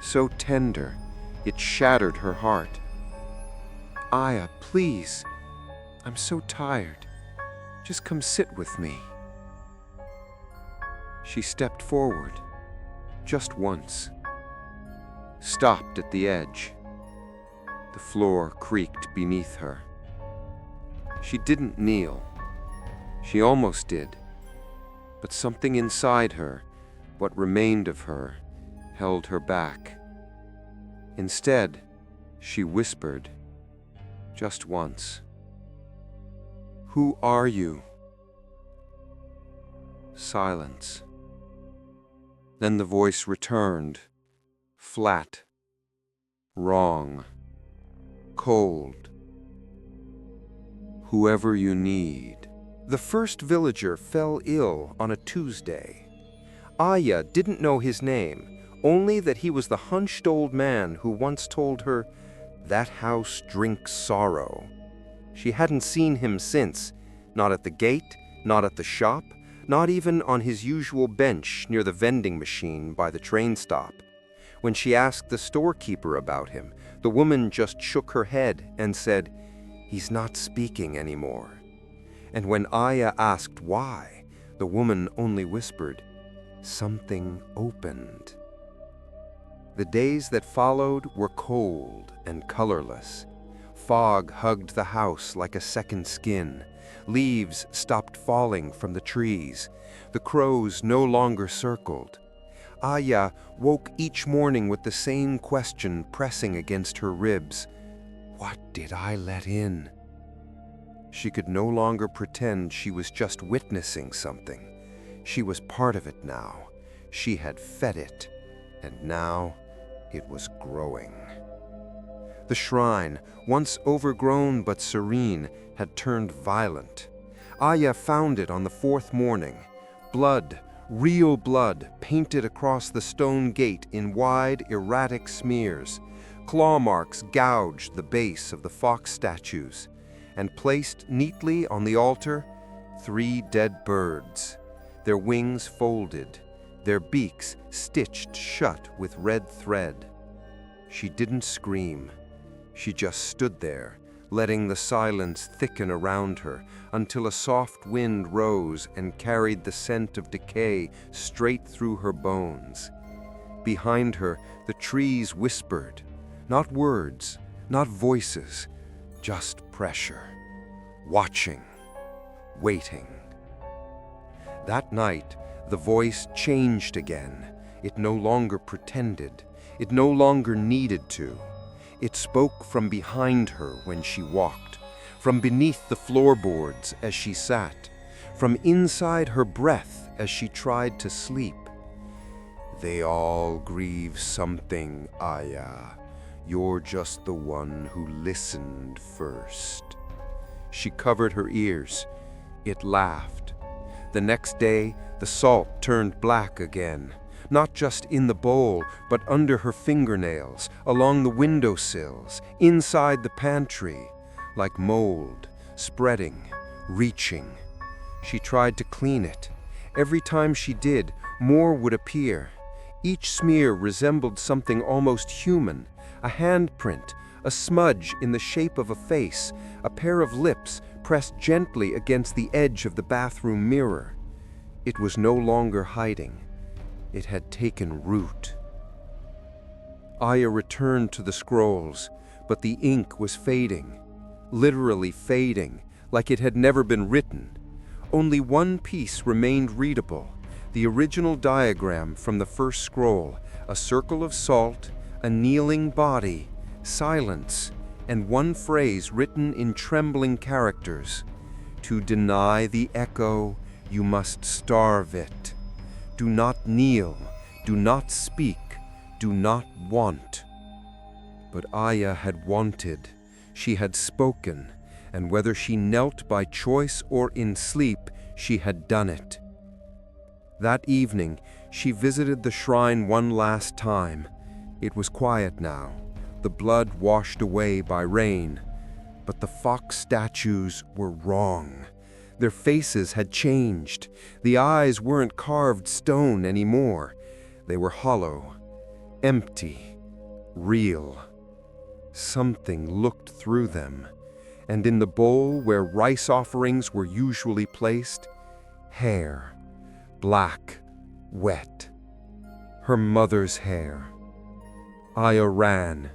So tender, it shattered her heart. Aya, please. I'm so tired. Just come sit with me. She stepped forward, just once. Stopped at the edge. The floor creaked beneath her. She didn't kneel. She almost did. But something inside her, what remained of her, held her back. Instead, she whispered, just once, "Who are you?" Silence. Then the voice returned, flat, wrong, cold. "Whoever you need." The first villager fell ill on a Tuesday. Aya didn't know his name, only that he was the hunched old man who once told her, "That house drinks sorrow." She hadn't seen him since, not at the gate, not at the shop, not even on his usual bench near the vending machine by the train stop. When she asked the storekeeper about him, the woman just shook her head and said, "He's not speaking anymore." And when Aya asked why, the woman only whispered, "Something opened." The days that followed were cold and colorless. Fog hugged the house like a second skin. Leaves stopped falling from the trees. The crows no longer circled. Aya woke each morning with the same question pressing against her ribs. What did I let in? She could no longer pretend she was just witnessing something. She was part of it now. She had fed it, and now it was growing. The shrine, once overgrown but serene, had turned violent. Aya found it on the fourth morning. Blood, real blood, painted across the stone gate in wide, erratic smears. Claw marks gouged the base of the fox statues, and placed neatly on the altar, 3 dead birds, their wings folded, their beaks stitched shut with red thread. She didn't scream. She just stood there, letting the silence thicken around her until a soft wind rose and carried the scent of decay straight through her bones. Behind her, the trees whispered, not words, not voices, just pressure, watching, waiting. That night, the voice changed again. It no longer pretended. It no longer needed to. It spoke from behind her when she walked, from beneath the floorboards as she sat, from inside her breath as she tried to sleep. They all grieve something, Aya. You're just the one who listened first. She covered her ears. It laughed. The next day, the salt turned black again. Not just in the bowl, but under her fingernails, along the windowsills, inside the pantry, like mold, spreading, reaching. She tried to clean it. Every time she did, more would appear. Each smear resembled something almost human, a handprint, a smudge in the shape of a face, a pair of lips pressed gently against the edge of the bathroom mirror. It was no longer hiding. It had taken root. Aya returned to the scrolls, but the ink was fading, literally fading, like it had never been written. Only one piece remained readable, the original diagram from the first scroll, a circle of salt, a kneeling body, silence, and one phrase written in trembling characters. To deny the echo, you must starve it. Do not kneel, do not speak, do not want. But Aya had wanted, she had spoken, and whether she knelt by choice or in sleep, she had done it. That evening, she visited the shrine one last time. It was quiet now, the blood washed away by rain. But the fox statues were wrong. Their faces had changed. The eyes weren't carved stone anymore. They were hollow, empty, real. Something looked through them, and in the bowl where rice offerings were usually placed, hair, black, wet. Her mother's hair. Aya ran.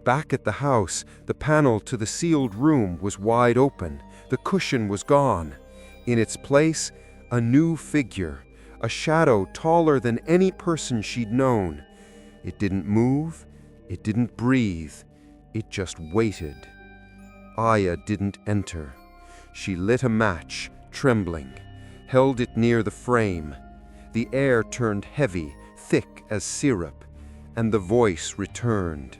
Back at the house, the panel to the sealed room was wide open. The cushion was gone. In its place, a new figure, a shadow taller than any person she'd known. It didn't move, it didn't breathe, it just waited. Aya didn't enter. She lit a match, trembling, held it near the frame. The air turned heavy, thick as syrup, and the voice returned.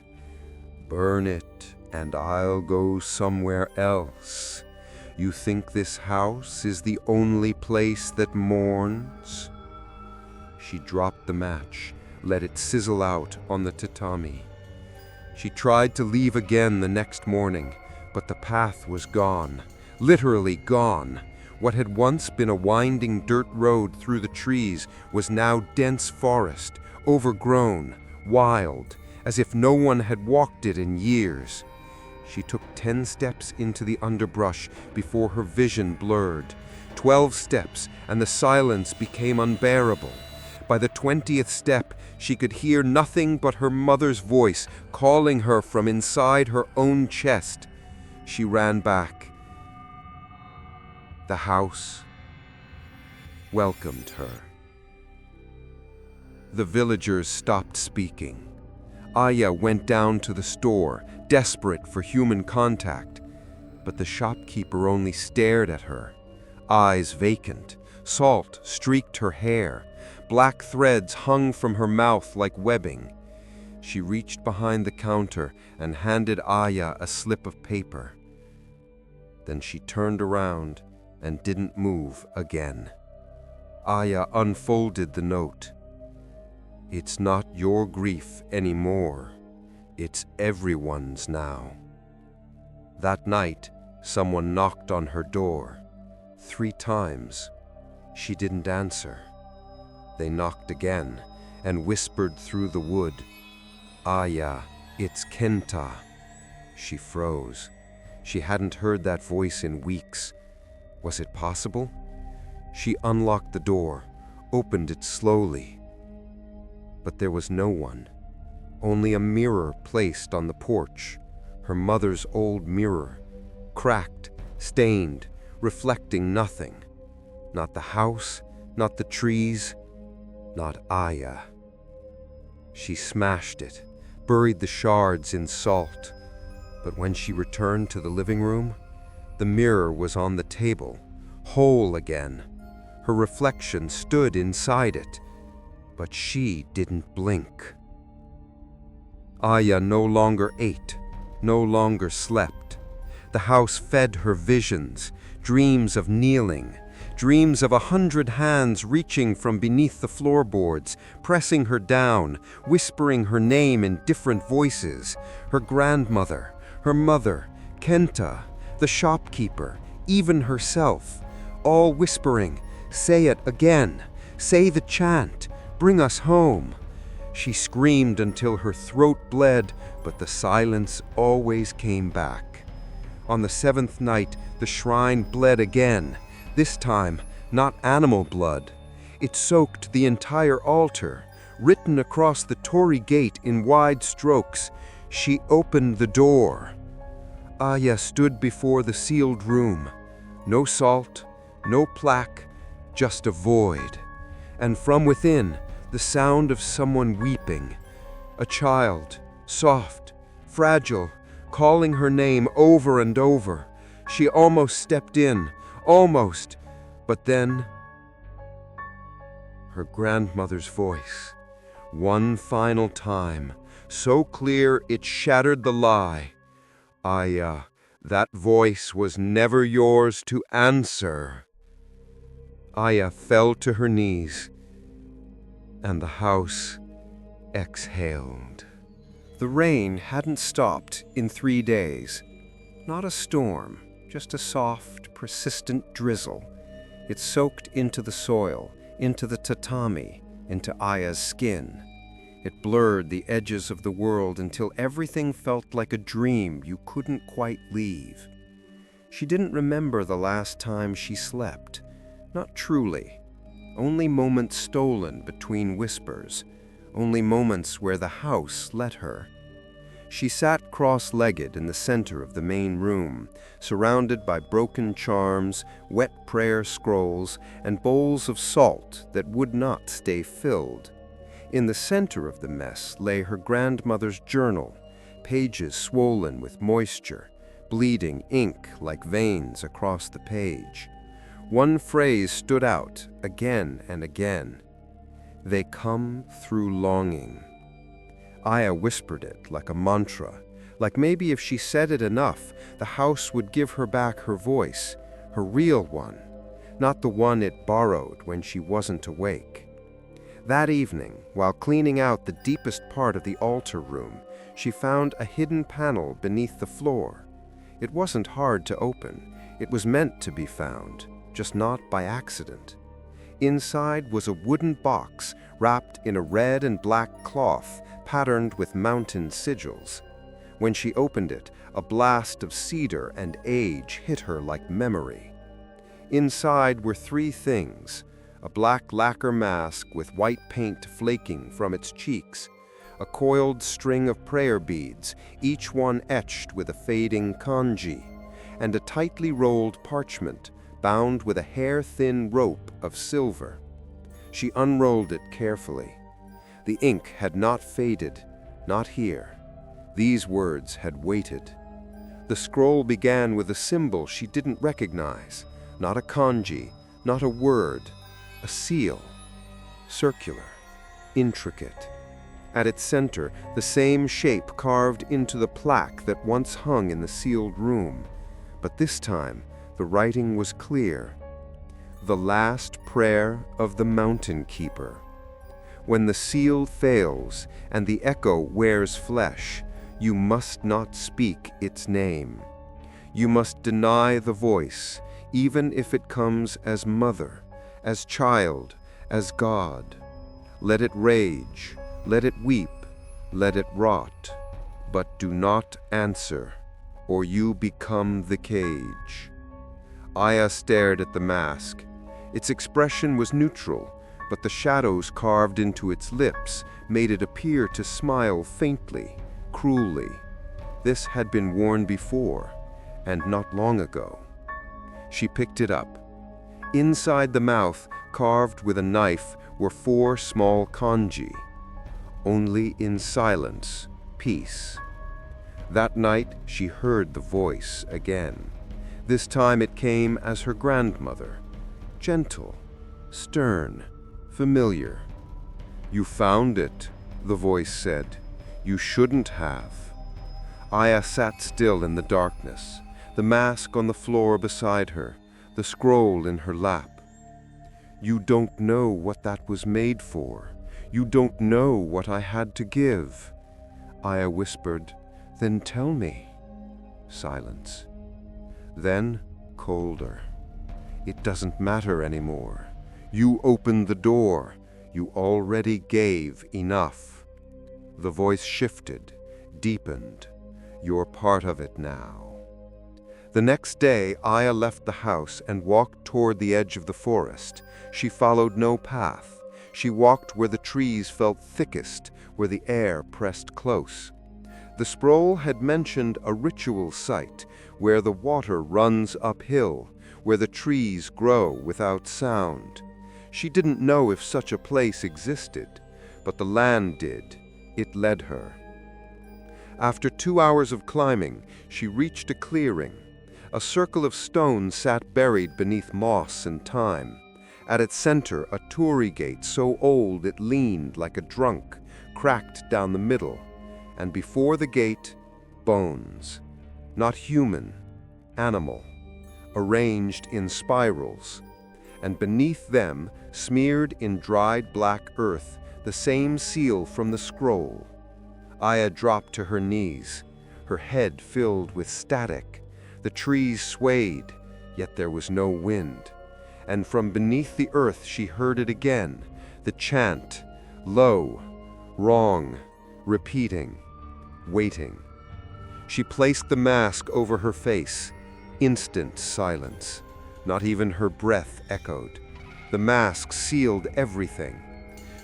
Burn it, and I'll go somewhere else. You think this house is the only place that mourns? She dropped the match, let it sizzle out on the tatami. She tried to leave again the next morning, but the path was gone, literally gone. What had once been a winding dirt road through the trees was now dense forest, overgrown, wild, as if no one had walked it in years. She took 10 steps into the underbrush before her vision blurred. 12 steps, and the silence became unbearable. By the 20th step, she could hear nothing but her mother's voice calling her from inside her own chest. She ran back. The house welcomed her. The villagers stopped speaking. Aya went down to the store, desperate for human contact, but the shopkeeper only stared at her, eyes vacant. Salt streaked her hair. Black threads hung from her mouth like webbing. She reached behind the counter and handed Aya a slip of paper. Then she turned around and didn't move again. Aya unfolded the note. "It's not your grief anymore. It's everyone's now." That night, someone knocked on her door. 3 times. She didn't answer. They knocked again and whispered through the wood, "Aya, it's Kenta." She froze. She hadn't heard that voice in weeks. Was it possible? She unlocked the door, opened it slowly. But there was no one. Only a mirror placed on the porch. Her mother's old mirror, cracked, stained, reflecting nothing. Not the house, not the trees, not Aya. She smashed it, buried the shards in salt. But when she returned to the living room, the mirror was on the table, whole again. Her reflection stood inside it, but she didn't blink. Aya no longer ate, no longer slept. The house fed her visions, dreams of kneeling, dreams of 100 hands reaching from beneath the floorboards, pressing her down, whispering her name in different voices. Her grandmother, her mother, Kenta, the shopkeeper, even herself, all whispering, "Say it again, say the chant, bring us home." She screamed until her throat bled, but the silence always came back. On the 7th night, the shrine bled again. This time, not animal blood. It soaked the entire altar, written across the torii gate in wide strokes. She opened the door. Aya stood before the sealed room. No salt, no plaque, just a void. And from within, the sound of someone weeping. A child, soft, fragile, calling her name over and over. She almost stepped in, almost, but then her grandmother's voice, one final time, so clear it shattered the lie. "Aya, that voice was never yours to answer." Aya fell to her knees, and the house exhaled. The rain hadn't stopped in 3 days. Not a storm, just a soft, persistent drizzle. It soaked into the soil, into the tatami, into Aya's skin. It blurred the edges of the world until everything felt like a dream you couldn't quite leave. She didn't remember the last time she slept. Not truly. Only moments stolen between whispers. Only moments where the house let her. She sat cross-legged in the center of the main room, surrounded by broken charms, wet prayer scrolls, and bowls of salt that would not stay filled. In the center of the mess lay her grandmother's journal, pages swollen with moisture, bleeding ink like veins across the page. One phrase stood out again and again. "They come through longing." Aya whispered it like a mantra, like maybe if she said it enough, the house would give her back her voice, her real one, not the one it borrowed when she wasn't awake. That evening, while cleaning out the deepest part of the altar room, she found a hidden panel beneath the floor. It wasn't hard to open. It was meant to be found, just not by accident. Inside was a wooden box wrapped in a red and black cloth patterned with mountain sigils. When she opened it, a blast of cedar and age hit her like memory. Inside were 3 things: a black lacquer mask with white paint flaking from its cheeks, a coiled string of prayer beads, each one etched with a fading kanji, and a tightly rolled parchment bound with a hair-thin rope of silver. She unrolled it carefully. The ink had not faded, not here. These words had waited. The scroll began with a symbol she didn't recognize, not a kanji, not a word, a seal, circular, intricate. At its center, the same shape carved into the plaque that once hung in the sealed room. But this time, the writing was clear. The last prayer of the mountain keeper. When the seal fails and the echo wears flesh, you must not speak its name. You must deny the voice, even if it comes as mother, as child, as God. Let it rage, let it weep, let it rot, but do not answer, or you become the cage. Aya stared at the mask. Its expression was neutral, but the shadows carved into its lips made it appear to smile faintly, cruelly. This had been worn before, and not long ago. She picked it up. Inside the mouth, carved with a knife, were 4 small kanji. Only in silence, peace. That night, she heard the voice again. This time it came as her grandmother. Gentle, stern, familiar. "You found it," the voice said. "You shouldn't have." Aya sat still in the darkness, the mask on the floor beside her, the scroll in her lap. "You don't know what that was made for. You don't know what I had to give." Aya whispered, "Then tell me." Silence. Then, colder. "It doesn't matter anymore. You opened the door. You already gave enough." The voice shifted, deepened. "You're part of it now." The next day, Aya left the house and walked toward the edge of the forest. She followed no path. She walked where the trees felt thickest, where the air pressed close. The scroll had mentioned a ritual site where the water runs uphill, where the trees grow without sound. She didn't know if such a place existed, but the land did. It led her. After 2 hours of climbing, she reached a clearing. A circle of stones sat buried beneath moss and thyme. At its center, a torii gate so old it leaned like a drunk, cracked down the middle. And before the gate, bones. Not human, animal, arranged in spirals. And beneath them, smeared in dried black earth, the same seal from the scroll. Aya dropped to her knees, her head filled with static. The trees swayed, yet there was no wind. And from beneath the earth she heard it again, the chant, low, wrong, repeating, waiting. She placed the mask over her face. Instant silence. Not even her breath echoed. The mask sealed everything.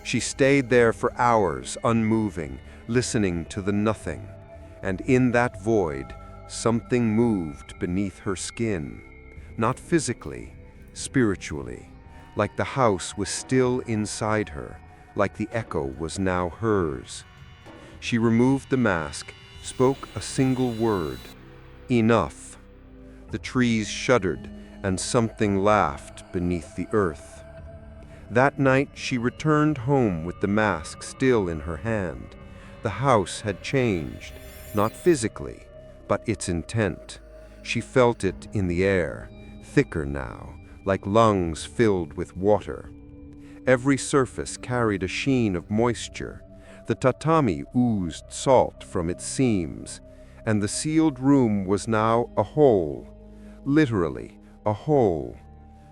She stayed there for hours, unmoving, listening to the nothing. And in that void, something moved beneath her skin. Not physically, spiritually, like the house was still inside her, like the echo was now hers. She removed the mask, spoke a single word, "Enough." The trees shuddered, and something laughed beneath the earth. That night she returned home with the mask still in her hand. The house had changed, not physically, but its intent. She felt it in the air, thicker now, like lungs filled with water. Every surface carried a sheen of moisture. The tatami oozed salt from its seams, and the sealed room was now a hole, literally a hole.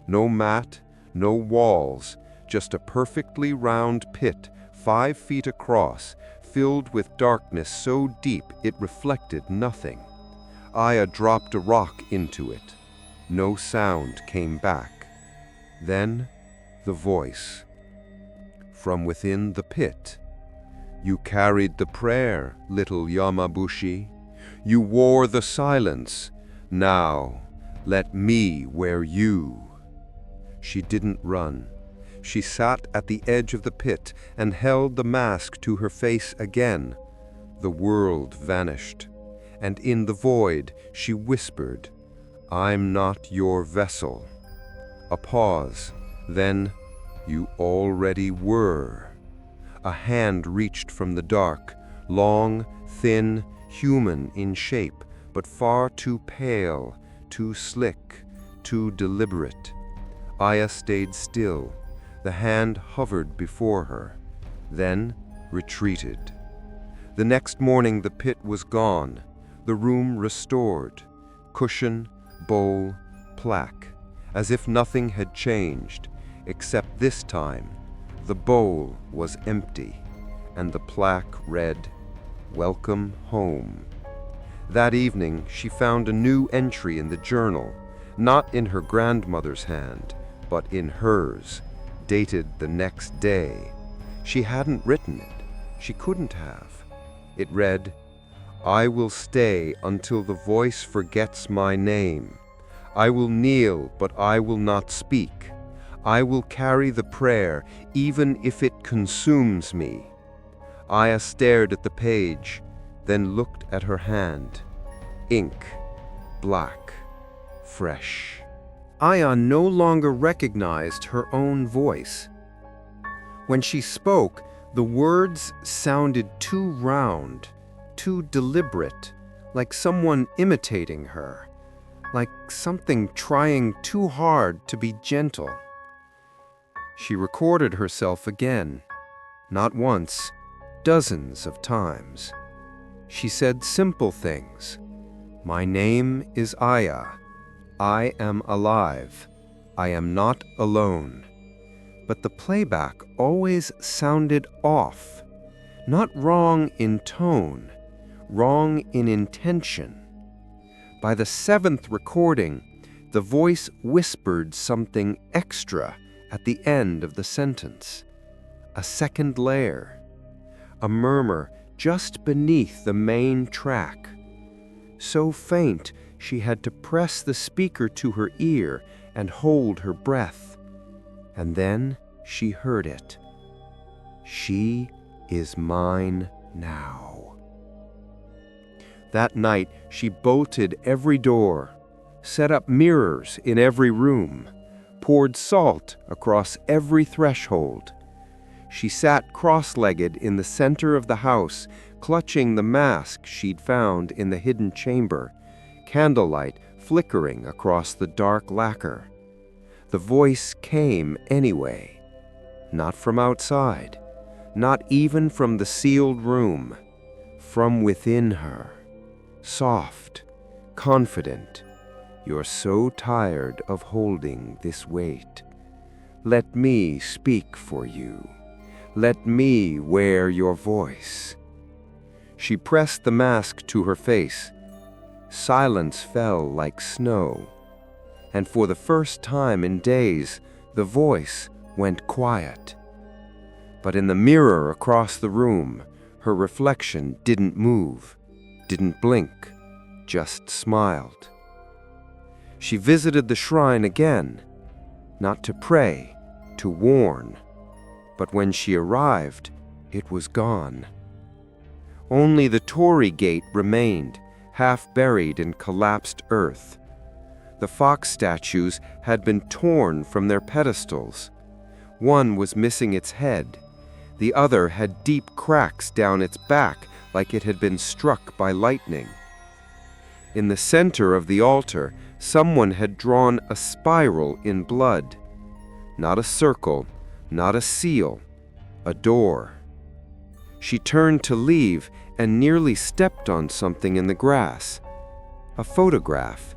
No mat, no walls, just a perfectly round pit 5 feet across, filled with darkness so deep it reflected nothing. Aya dropped a rock into it. No sound came back. Then, the voice. From within the pit. "You carried the prayer, little Yamabushi. You wore the silence. Now, let me wear you." She didn't run. She sat at the edge of the pit and held the mask to her face again. The world vanished. And in the void, she whispered, "I'm not your vessel." A pause. Then, "You already were." A hand reached from the dark, long, thin, human in shape, but far too pale, too slick, too deliberate. Aya stayed still. The hand hovered before her, then retreated. The next morning the pit was gone, the room restored, cushion, bowl, plaque, as if nothing had changed, except this time the bowl was empty, and the plaque read, "Welcome home." That evening she found a new entry in the journal, not in her grandmother's hand, but in hers, dated the next day. She hadn't written it. She couldn't have. It read, "I will stay until the voice forgets my name. I will kneel, but I will not speak. I will carry the prayer, even if it consumes me." Aya stared at the page, then looked at her hand. Ink, black, fresh. Aya no longer recognized her own voice. When she spoke, the words sounded too round, too deliberate, like someone imitating her, like something trying too hard to be gentle. She recorded herself again, not once, dozens of times. She said simple things. "My name is Aya. I am alive. I am not alone." But the playback always sounded off, not wrong in tone, wrong in intention. By the seventh recording, the voice whispered something extra at the end of the sentence, a second layer, a murmur just beneath the main track. So faint, she had to press the speaker to her ear and hold her breath. And then she heard it. "She is mine now." That night, she bolted every door, set up mirrors in every room, poured salt across every threshold. She sat cross-legged in the center of the house, clutching the mask she'd found in the hidden chamber, candlelight flickering across the dark lacquer. The voice came anyway, not from outside, not even from the sealed room, from within her, soft, confident. "You're so tired of holding this weight. Let me speak for you. Let me wear your voice." She pressed the mask to her face. Silence fell like snow, and for the first time in days, the voice went quiet. But in the mirror across the room, her reflection didn't move, didn't blink, just smiled. She visited the shrine again, not to pray, to warn. But when she arrived, it was gone. Only the torii gate remained, half buried in collapsed earth. The fox statues had been torn from their pedestals. One was missing its head. The other had deep cracks down its back, like it had been struck by lightning. In the center of the altar, someone had drawn a spiral in blood. Not a circle, not a seal, a door. She turned to leave and nearly stepped on something in the grass. A photograph,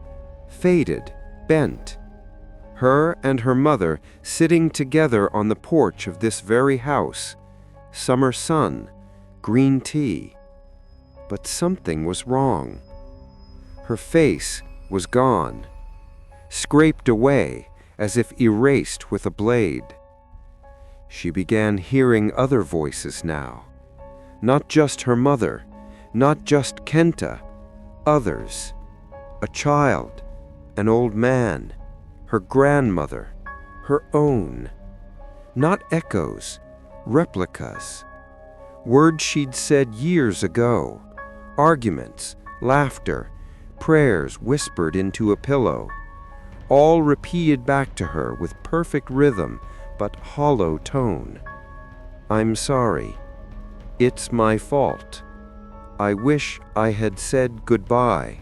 faded, bent. Her and her mother sitting together on the porch of this very house. Summer sun, green tea. But something was wrong. Her face was gone, scraped away as if erased with a blade. She began hearing other voices now. Not just her mother, not just Kenta, others. A child, an old man, her grandmother, her own. Not echoes, replicas. Words she'd said years ago. Arguments, laughter, prayers whispered into a pillow. All repeated back to her with perfect rhythm, but hollow tone. I'm sorry. It's my fault. I wish I had said goodbye.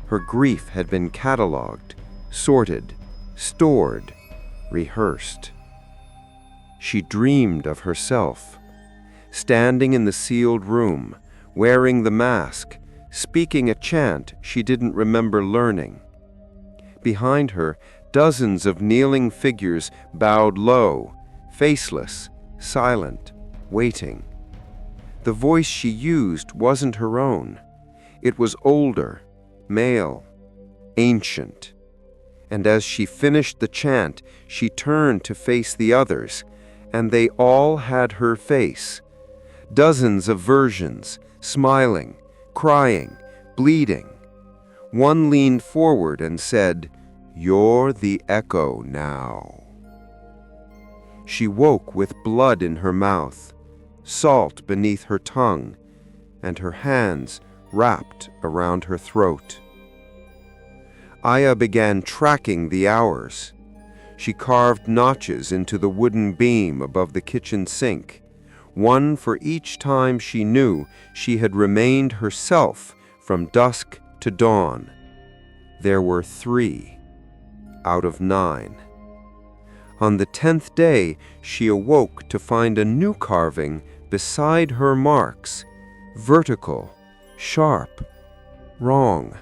Her grief had been catalogued, sorted, stored, rehearsed. She dreamed of herself, standing in the sealed room, wearing the mask, speaking a chant she didn't remember learning. Behind her, dozens of kneeling figures bowed low, faceless, silent, waiting. The voice she used wasn't her own. It was older, male, ancient. And as she finished the chant, she turned to face the others, and they all had her face. Dozens of versions, smiling, crying, bleeding. One leaned forward and said, "You're the echo now." She woke with blood in her mouth, salt beneath her tongue, and her hands wrapped around her throat. Aya began tracking the hours. She carved notches into the wooden beam above the kitchen sink, one for each time she knew she had remained herself from dusk to dawn. There were 3 out of 9. On the 10th day, she awoke to find a new carving beside her marks, vertical, sharp, wrong.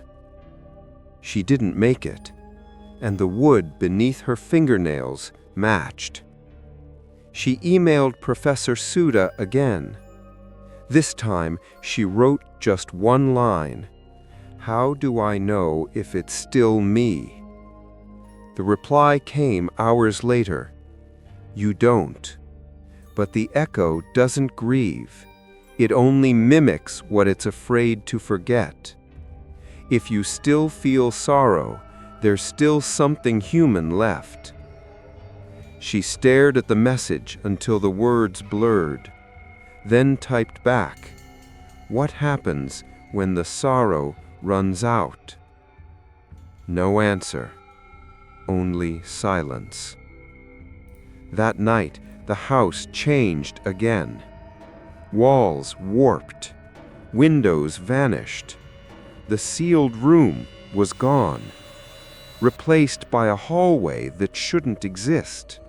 She didn't make it, and the wood beneath her fingernails matched. She emailed Professor Suda again. This time, she wrote just one line. "How do I know if it's still me?" The reply came hours later. "You don't. But the echo doesn't grieve. It only mimics what it's afraid to forget. If you still feel sorrow, there's still something human left." She stared at the message until the words blurred, then typed back, "What happens when the sorrow runs out?" No answer, only silence. That night, the house changed again. Walls warped, windows vanished. The sealed room was gone, replaced by a hallway that shouldn't exist.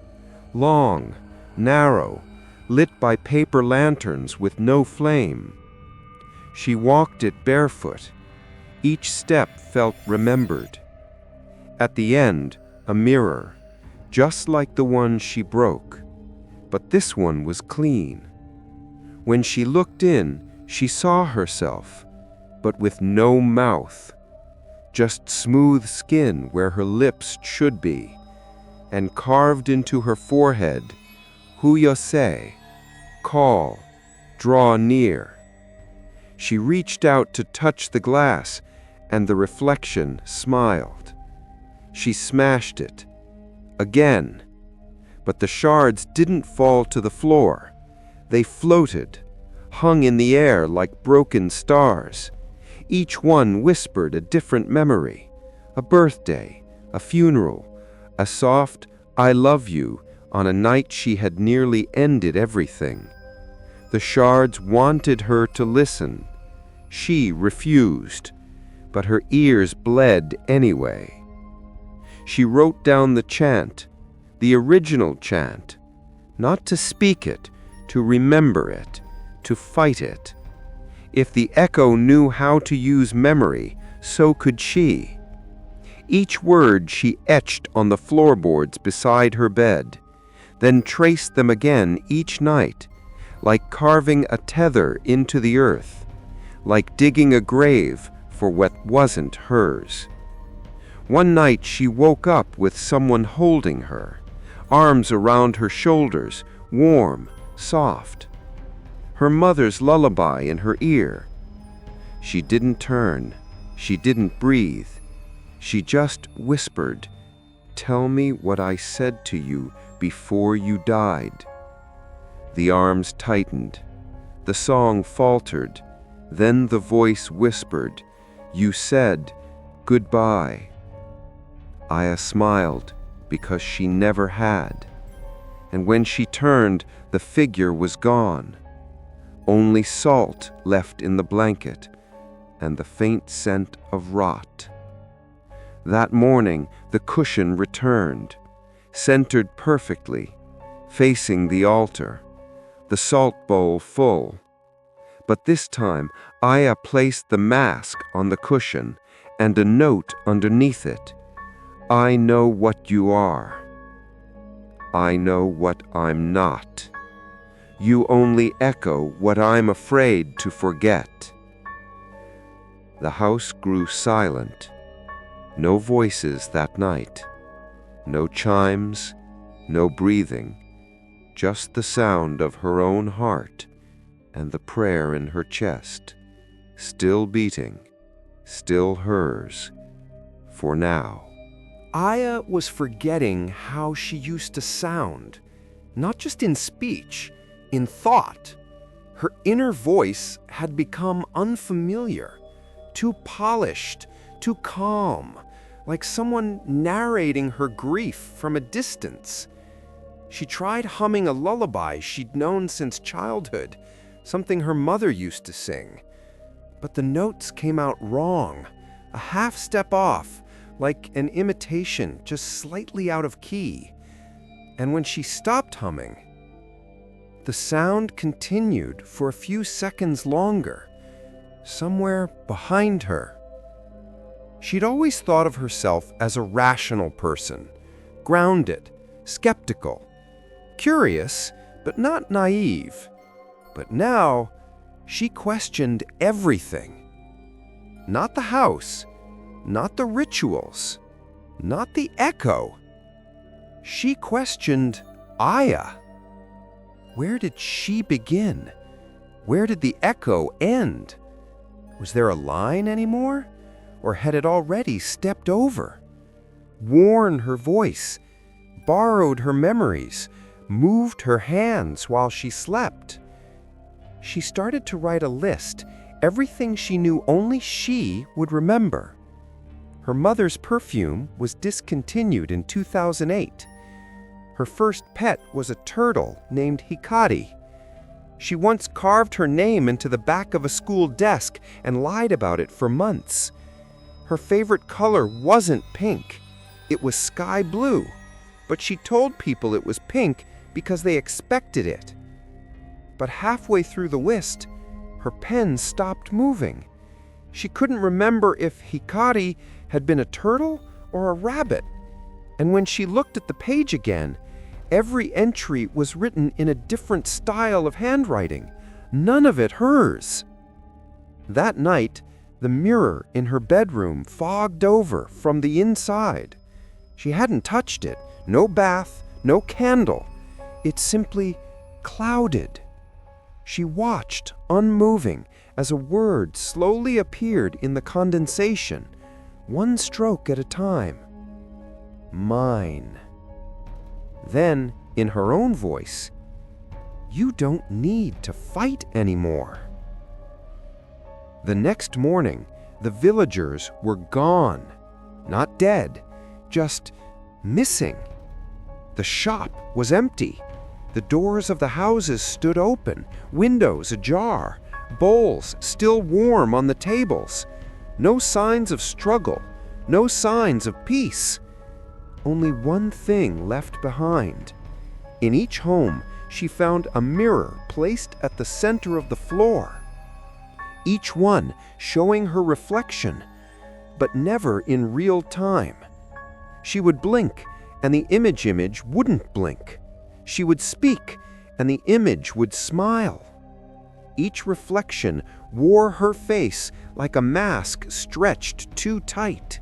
Long, narrow, lit by paper lanterns with no flame. She walked it barefoot. Each step felt remembered. At the end, a mirror, just like the one she broke, but this one was clean. When she looked in, she saw herself, but with no mouth, just smooth skin where her lips should be, and carved into her forehead, "Kuchiyose," call, draw near. She reached out to touch the glass, and the reflection smiled. She smashed it. Again. But the shards didn't fall to the floor. They floated, hung in the air like broken stars. Each one whispered a different memory, a birthday, a funeral, a soft "I love you" on a night she had nearly ended everything. The shards wanted her to listen. She refused, but her ears bled anyway. She wrote down the chant, the original chant, not to speak it, to remember it, to fight it. If the echo knew how to use memory, so could she. Each word she etched on the floorboards beside her bed, then traced them again each night, like carving a tether into the earth, like digging a grave for what wasn't hers. One night she woke up with someone holding her, arms around her shoulders, warm, soft. Her mother's lullaby in her ear. She didn't turn, she didn't breathe. She just whispered, "Tell me what I said to you before you died." The arms tightened. The song faltered. Then the voice whispered, "You said goodbye." Aya smiled because she never had. and when she turned, the figure was gone. Only salt left in the blanket, and the faint scent of rot. That morning, the cushion returned, centered perfectly, facing the altar, the salt bowl full. But this time, Aya placed the mask on the cushion and a note underneath it. I know what you are. I know what I'm not. You only echo what I'm afraid to forget. The house grew silent. No voices that night. No chimes, no breathing. Just the sound of her own heart and the prayer in her chest, still beating, still hers, for now. Aya was forgetting how she used to sound, not just in speech, in thought. Her inner voice had become unfamiliar, too polished, too calm, like someone narrating her grief from a distance. She tried humming a lullaby she'd known since childhood, something her mother used to sing. But the notes came out wrong, a half step off, like an imitation, just slightly out of key. And when she stopped humming, the sound continued for a few seconds longer, somewhere behind her. She'd always thought of herself as a rational person, grounded, skeptical, curious, but not naive. But now, she questioned everything. Not the house, not the rituals, not the echo. She questioned Aya. Where did she begin? Where did the echo end? Was there a line anymore? Or had it already stepped over? Worn her voice, borrowed her memories, moved her hands while she slept. She started to write a list, everything she knew only she would remember. Her mother's perfume was discontinued in 2008. Her first pet was a turtle named Hikari. She once carved her name into the back of a school desk and lied about it for months. Her favorite color wasn't pink. It was sky blue, but she told people it was pink because they expected it. But halfway through the list, her pen stopped moving. She couldn't remember if Hikari had been a turtle or a rabbit. And when she looked at the page again, every entry was written in a different style of handwriting, none of it hers. That night, the mirror in her bedroom fogged over from the inside. She hadn't touched it, no bath, no candle. It simply clouded. She watched, unmoving, as a word slowly appeared in the condensation, one stroke at a time. Mine. Then, in her own voice, you don't need to fight anymore. The next morning, the villagers were gone. Not dead, just missing. The shop was empty. The doors of the houses stood open, windows ajar, bowls still warm on the tables. No signs of struggle, no signs of peace. Only one thing left behind. In each home, she found a mirror placed at the center of the floor. Each one showing her reflection, but never in real time. She would blink, and the image wouldn't blink. She would speak, and the image would smile. Each reflection wore her face like a mask stretched too tight.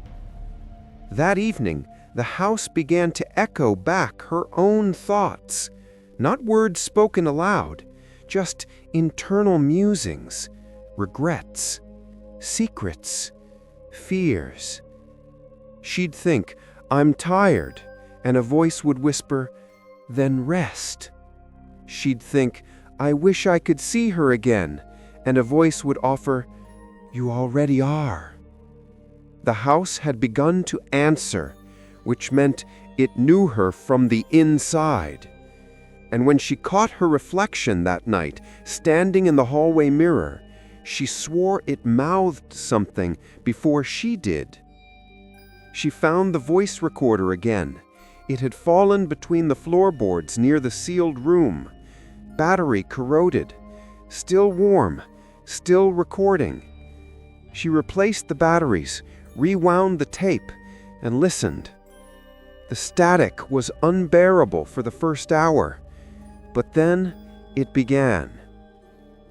That evening, the house began to echo back her own thoughts, not words spoken aloud, just internal musings, regrets, secrets, fears. She'd think, I'm tired, and a voice would whisper, then rest. She'd think, I wish I could see her again, and a voice would offer, you already are. The house had begun to answer, which meant it knew her from the inside. And when she caught her reflection that night, standing in the hallway mirror, she swore it mouthed something before she did. She found the voice recorder again. It had fallen between the floorboards near the sealed room. Battery corroded. Still warm. Still recording. She replaced the batteries, rewound the tape, and listened. The static was unbearable for the first hour, but then it began.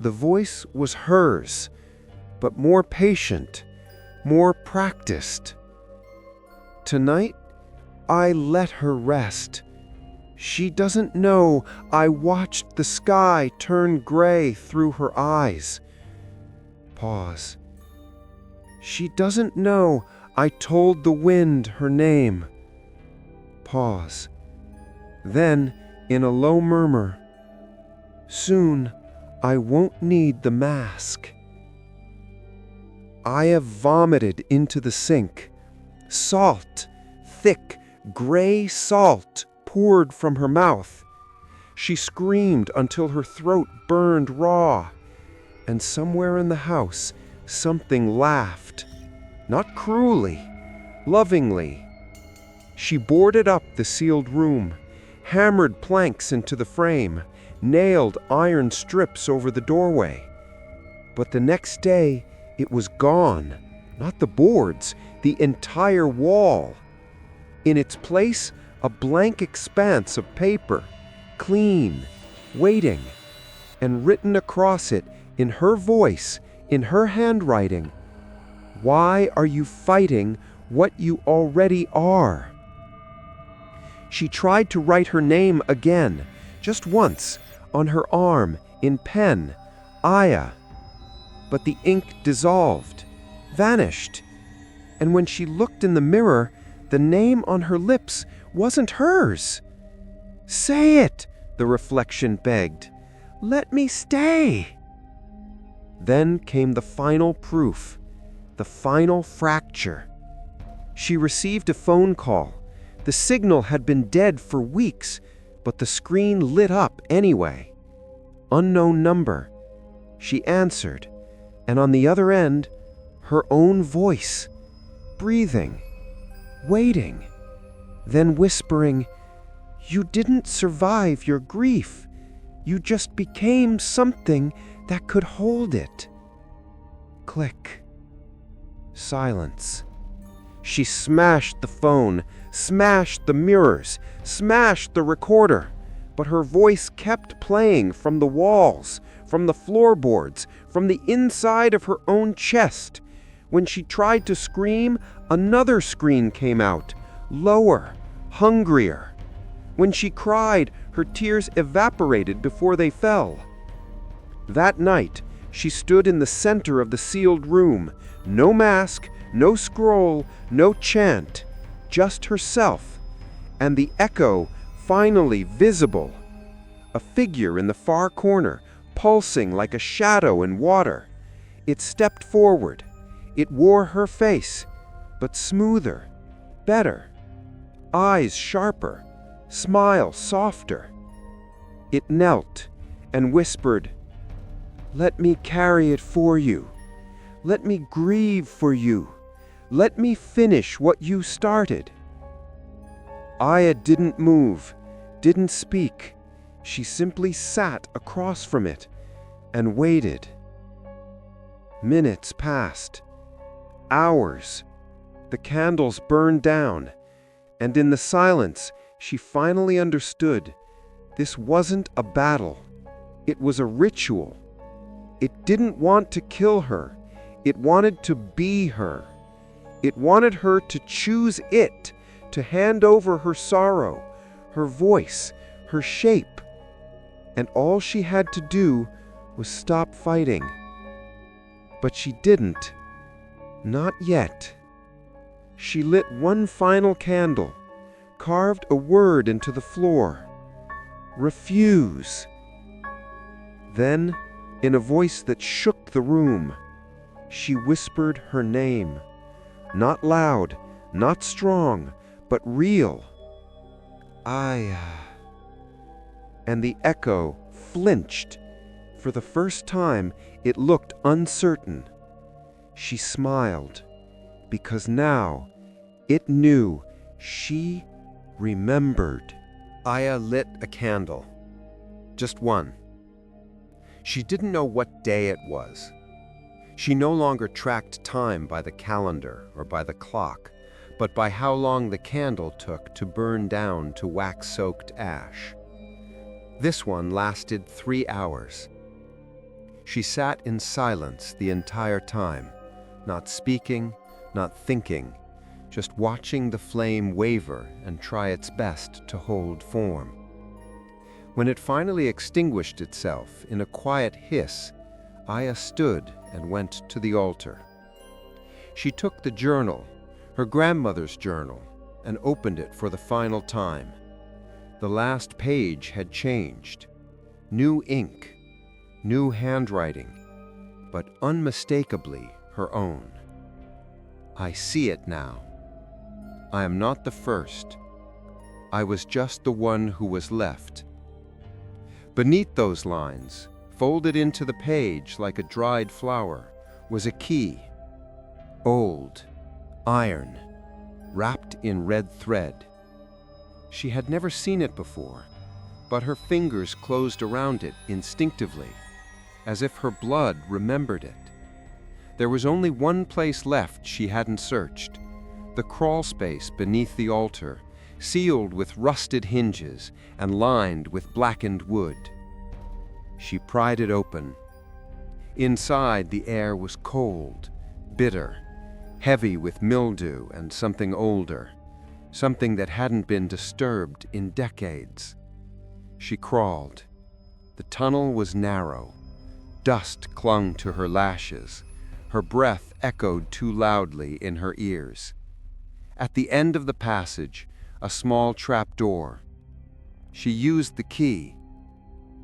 The voice was hers, but more patient, more practiced. Tonight, I let her rest. She doesn't know I watched the sky turn gray through her eyes. Pause. She doesn't know I told the wind her name. Pause. Then, in a low murmur, soon I won't need the mask. Aya vomited into the sink. Salt, thick, gray salt, poured from her mouth. She screamed until her throat burned raw. And somewhere in the house, something laughed. Not cruelly, lovingly. She boarded up the sealed room, hammered planks into the frame, nailed iron strips over the doorway. But the next day, it was gone. Not the boards, the entire wall. In its place, a blank expanse of paper, clean, waiting, and written across it in her voice, in her handwriting, "Why are you fighting what you already are?" She tried to write her name again, just once, on her arm, in pen, Aya. But the ink dissolved, vanished, and when she looked in the mirror, the name on her lips wasn't hers. "Say it," the reflection begged. "Let me stay." Then came the final proof, the final fracture. She received a phone call. The signal had been dead for weeks, but the screen lit up anyway. Unknown number. She answered, and on the other end, her own voice, breathing, waiting, then whispering, "You didn't survive your grief. You just became something that could hold it." Click. Silence. She smashed the phone, smashed the mirrors, smashed the recorder, but her voice kept playing from the walls, from the floorboards, from the inside of her own chest. When she tried to scream, another scream came out, lower, hungrier. When she cried, her tears evaporated before they fell. That night, she stood in the center of the sealed room. No mask, no scroll, no chant, just herself, and the echo finally visible. A figure in the far corner, pulsing like a shadow in water. It stepped forward. It wore her face, but smoother, better. Eyes sharper, smile softer. It knelt and whispered, "Let me carry it for you. Let me grieve for you. Let me finish what you started." Aya didn't move, didn't speak. She simply sat across from it and waited. Minutes passed. Hours. The candles burned down, and in the silence, she finally understood. This wasn't a battle. It was a ritual. It didn't want to kill her. It wanted to be her. It wanted her to choose it, to hand over her sorrow, her voice, her shape. And all she had to do was stop fighting. But she didn't. Not yet. She lit one final candle, carved a word into the floor. Refuse. Then, in a voice that shook the room, she whispered her name. Not loud, not strong, but real. Aya. and the echo flinched. For the first time, it looked uncertain. She smiled, because now it knew she remembered. Aya lit a candle. Just one. She didn't know what day it was. She no longer tracked time by the calendar or by the clock, but by how long the candle took to burn down to wax-soaked ash. This one lasted 3 hours. She sat in silence the entire time, not speaking, not thinking, just watching the flame waver and try its best to hold form. When it finally extinguished itself in a quiet hiss, Aya stood and went to the altar. She took the journal, her grandmother's journal, and opened it for the final time. The last page had changed. New ink, new handwriting, but unmistakably her own. I see it now. I am not the first. I was just the one who was left. Beneath those lines, folded into the page like a dried flower, was a key. Old, iron, wrapped in red thread. She had never seen it before, but her fingers closed around it instinctively, as if her blood remembered it. There was only one place left she hadn't searched, the crawl space beneath the altar, sealed with rusted hinges and lined with blackened wood. She pried it open. Inside, the air was cold, bitter, heavy with mildew and something older, something that hadn't been disturbed in decades. She crawled. The tunnel was narrow. Dust clung to her lashes. Her breath echoed too loudly in her ears. At the end of the passage, a small trap door. She used the key.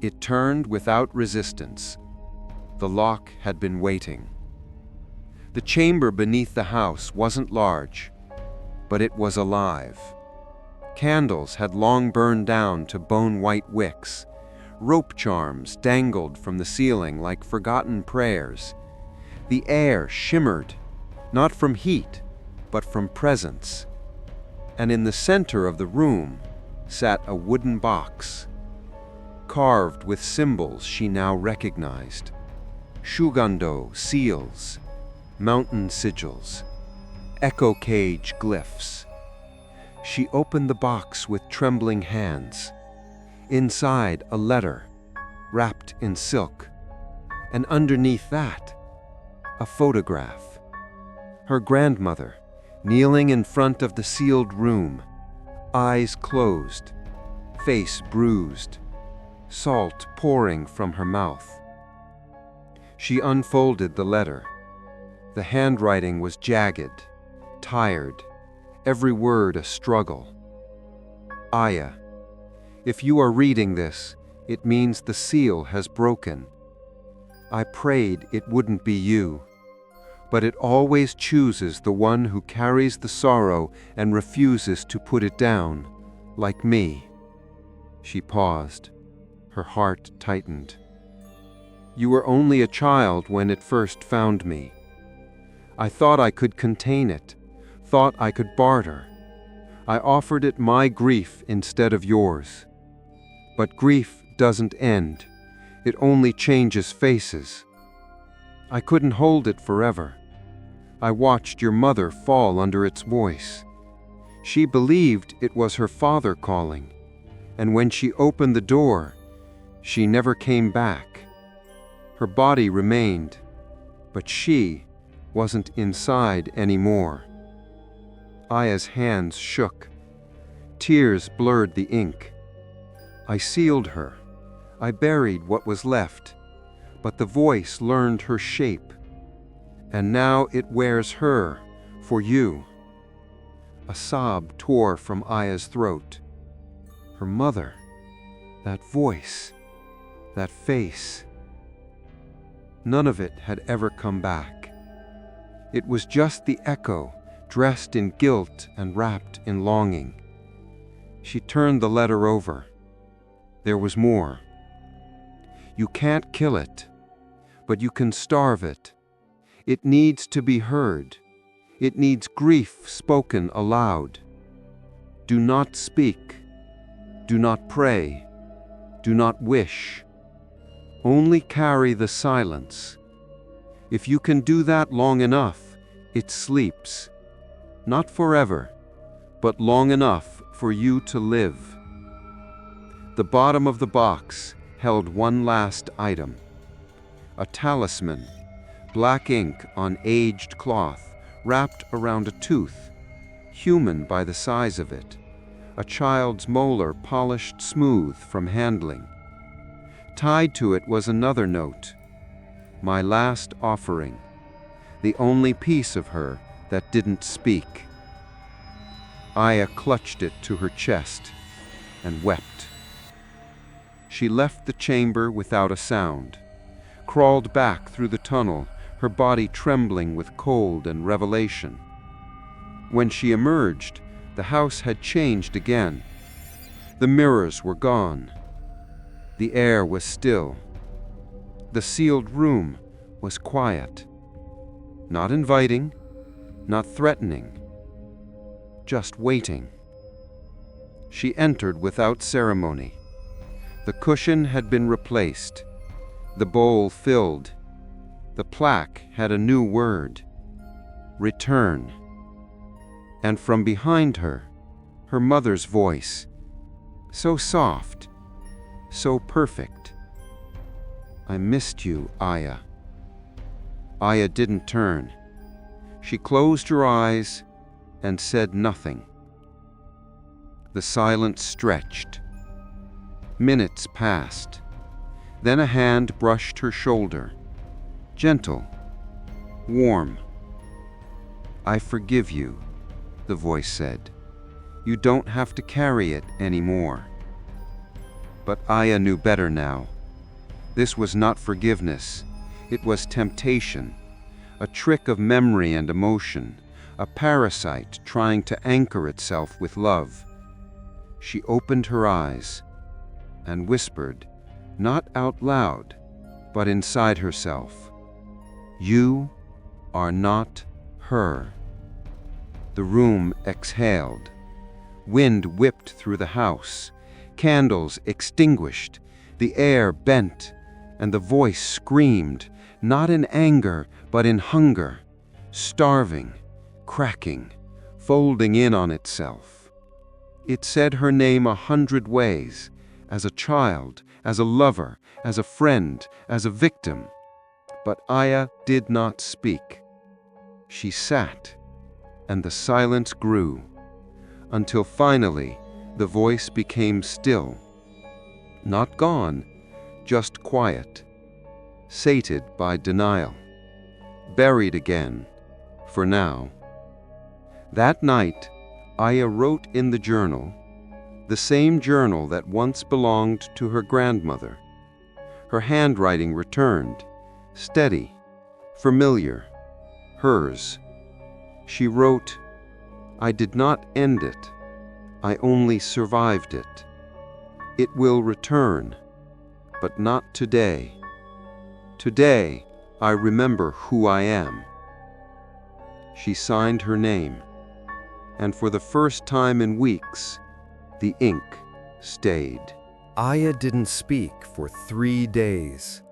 It turned without resistance. The lock had been waiting. The chamber beneath the house wasn't large, but it was alive. Candles had long burned down to bone-white wicks. Rope charms dangled from the ceiling like forgotten prayers. The air shimmered, not from heat, but from presence. And in the center of the room sat a wooden box, carved with symbols she now recognized. Shugendō seals, mountain sigils, echo cage glyphs. She opened the box with trembling hands. Inside, a letter, wrapped in silk, and underneath that, a photograph. Her grandmother, kneeling in front of the sealed room, eyes closed, face bruised, salt pouring from her mouth. She unfolded the letter. The handwriting was jagged, tired, every word a struggle. Aya, if you are reading this, it means the seal has broken. I prayed it wouldn't be you, but it always chooses the one who carries the sorrow and refuses to put it down, like me. She paused. Her heart tightened. You were only a child when it first found me. I thought I could contain it, thought I could barter. I offered it my grief instead of yours. But grief doesn't end. It only changes faces. I couldn't hold it forever. I watched your mother fall under its voice. She believed it was her father calling, and when she opened the door, she never came back. Her body remained, but she wasn't inside anymore. Aya's hands shook. Tears blurred the ink. I sealed her. I buried what was left, but the voice learned her shape, and now it wears her for you. A sob tore from Aya's throat. Her mother, that voice, that face. None of it had ever come back. It was just the echo, dressed in guilt and wrapped in longing. She turned the letter over. there was more. You can't kill it, but you can starve it. It needs to be heard. It needs grief spoken aloud. Do not speak. Do not pray. Do not wish. Only carry the silence. If you can do that long enough, it sleeps. Not forever, but long enough for you to live. The bottom of the box held one last item. A talisman, black ink on aged cloth, wrapped around a tooth, human by the size of it, a child's molar polished smooth from handling. Tied to it was another note, my last offering, the only piece of her that didn't speak. Aya clutched it to her chest and wept. She left the chamber without a sound, crawled back through the tunnel, her body trembling with cold and revelation. When she emerged, the house had changed again. The mirrors were gone. The air was still. The sealed room was quiet. Not inviting, not threatening, just waiting. She entered without ceremony. The cushion had been replaced, the bowl filled. The plaque had a new word, return. And from behind her, her mother's voice, so soft, so perfect. I missed you, Aya. Aya didn't turn. She closed her eyes and said nothing. The silence stretched. Minutes passed. Then a hand brushed her shoulder. Gentle, warm. I forgive you, the voice said. You don't have to carry it anymore. But Aya knew better now. This was not forgiveness. It was temptation, a trick of memory and emotion, a parasite trying to anchor itself with love. She opened her eyes and whispered, not out loud, but inside herself, you are not her. The room exhaled. Wind whipped through the house. Candles extinguished. The air bent, and the voice screamed, not in anger, but in hunger, starving, cracking, folding in on itself. It said her name 100 ways, as a child, as a lover, as a friend, as a victim. But Aya did not speak. She sat, and the silence grew, until finally the voice became still. Not gone, just quiet, sated by denial, buried again, for now. That night, Aya wrote in the journal, the same journal that once belonged to her grandmother. Her handwriting returned, steady, familiar, hers. She wrote, I did not end it. I only survived it. It will return, but not today. Today, I remember who I am. She signed her name, and for the first time in weeks, the ink stayed. Aya didn't speak for 3 days.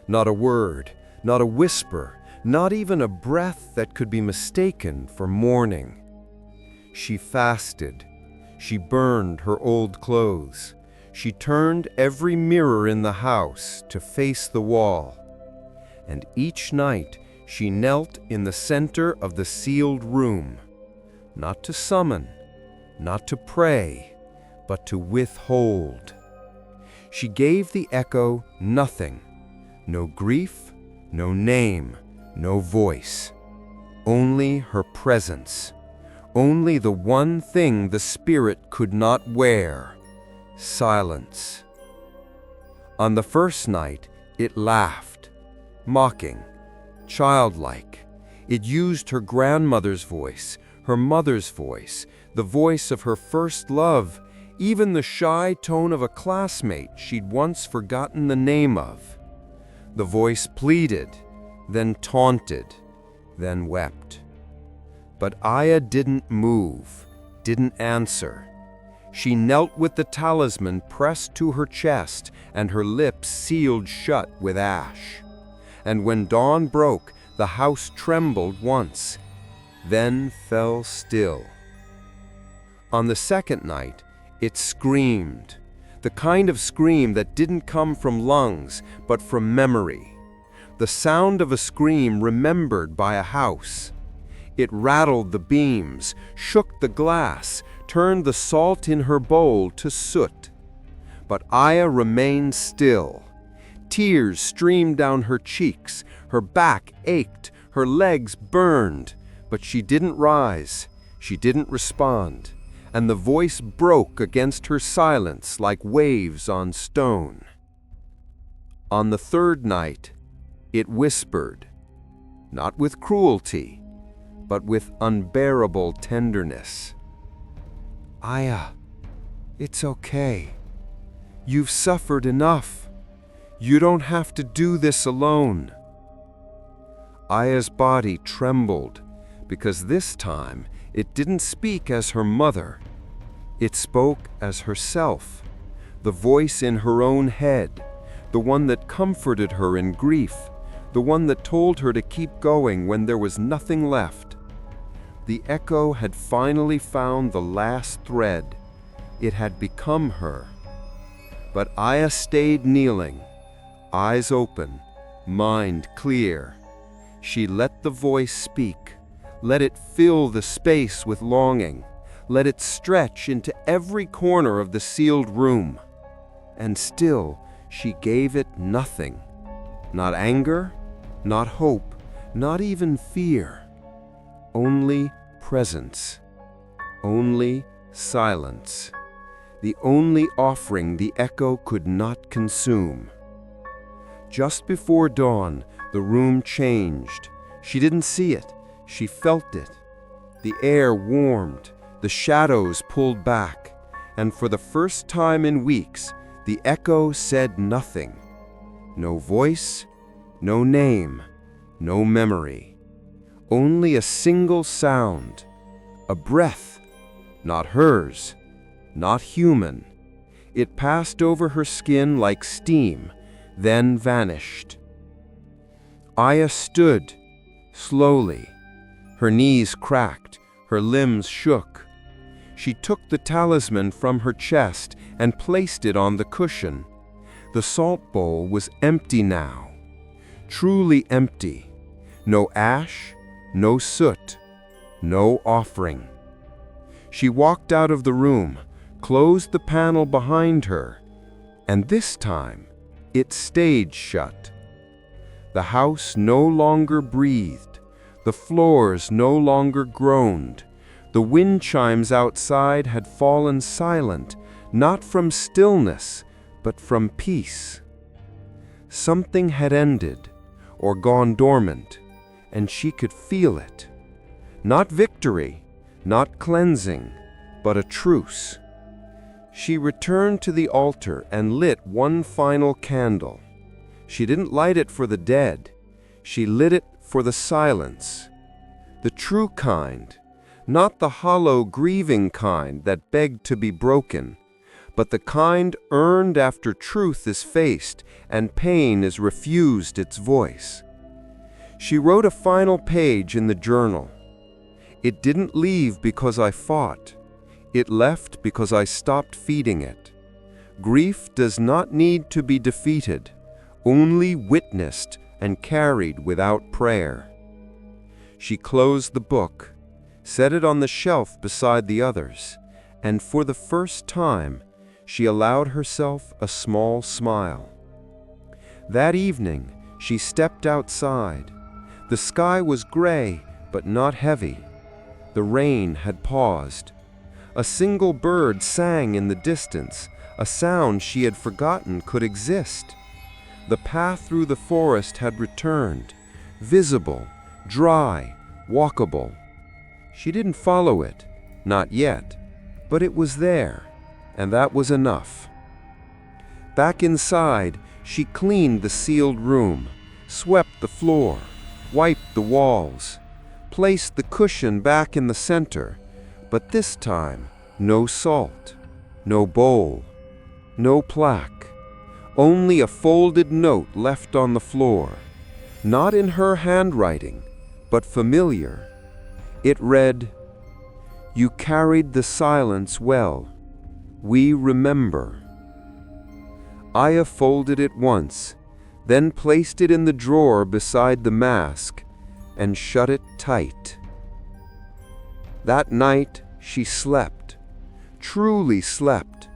Not a word, not a whisper, not even a breath that could be mistaken for mourning. She fasted. She burned her old clothes. She turned every mirror in the house to face the wall. And each night she knelt in the center of the sealed room, not to summon, not to pray, but to withhold. She gave the echo nothing, no grief, no name, no voice, only her presence, only the one thing the spirit could not wear, silence. On the first night, it laughed, mocking, childlike. It used her grandmother's voice, her mother's voice, the voice of her first love. even the shy tone of a classmate she'd once forgotten the name of. The voice pleaded, then taunted, then wept. But Aya didn't move, didn't answer. She knelt with the talisman pressed to her chest and her lips sealed shut with ash. And when dawn broke, the house trembled once, then fell still. On the second night, it screamed, the kind of scream that didn't come from lungs, but from memory. The sound of a scream remembered by a house. It rattled the beams, shook the glass, turned the salt in her bowl to soot. But Aya remained still. Tears streamed down her cheeks, her back ached, her legs burned, but she didn't rise, she didn't respond, and the voice broke against her silence like waves on stone. On the third night, it whispered, not with cruelty, but with unbearable tenderness. Aya, it's okay. You've suffered enough. You don't have to do this alone. Aya's body trembled, because this time it didn't speak as her mother. It spoke as herself, the voice in her own head, the one that comforted her in grief, the one that told her to keep going when there was nothing left. The echo had finally found the last thread. It had become her. But Aya stayed kneeling, eyes open, mind clear. She let the voice speak, let it fill the space with longing, let it stretch into every corner of the sealed room. And still, she gave it nothing. Not anger, not hope, not even fear. Only presence, only silence. The only offering the echo could not consume. Just before dawn, the room changed. She didn't see it, she felt it. The air warmed, the shadows pulled back, and for the first time in weeks, the echo said nothing. No voice, no name, no memory. Only a single sound, a breath, not hers, not human. It passed over her skin like steam, then vanished. Aya stood, slowly. Her knees cracked, her limbs shook. She took the talisman from her chest and placed it on the cushion. The salt bowl was empty now, truly empty. No ash, no soot, no offering. She walked out of the room, closed the panel behind her, and this time it stayed shut. The house no longer breathed, the floors no longer groaned. The wind chimes outside had fallen silent, not from stillness, but from peace. Something had ended, or gone dormant, and she could feel it. Not victory, not cleansing, but a truce. She returned to the altar and lit one final candle. She didn't light it for the dead. She lit it for the silence. The true kind, not the hollow, grieving kind that begged to be broken, but the kind earned after truth is faced and pain is refused its voice. She wrote a final page in the journal. It didn't leave because I fought. It left because I stopped feeding it. Grief does not need to be defeated, only witnessed and carried without prayer. She closed the book, set it on the shelf beside the others, and for the first time, she allowed herself a small smile. That evening, she stepped outside. The sky was gray, but not heavy. The rain had paused. A single bird sang in the distance, a sound she had forgotten could exist. The path through the forest had returned, visible, dry, walkable. She didn't follow it, not yet, but it was there, and that was enough. Back inside, she cleaned the sealed room, swept the floor, wiped the walls, placed the cushion back in the center, but this time, no salt, no bowl, no plaque, only a folded note left on the floor, not in her handwriting, but familiar. It read, "You carried the silence well. We remember." Aya folded it once, then placed it in the drawer beside the mask and shut it tight. That night she slept, truly slept.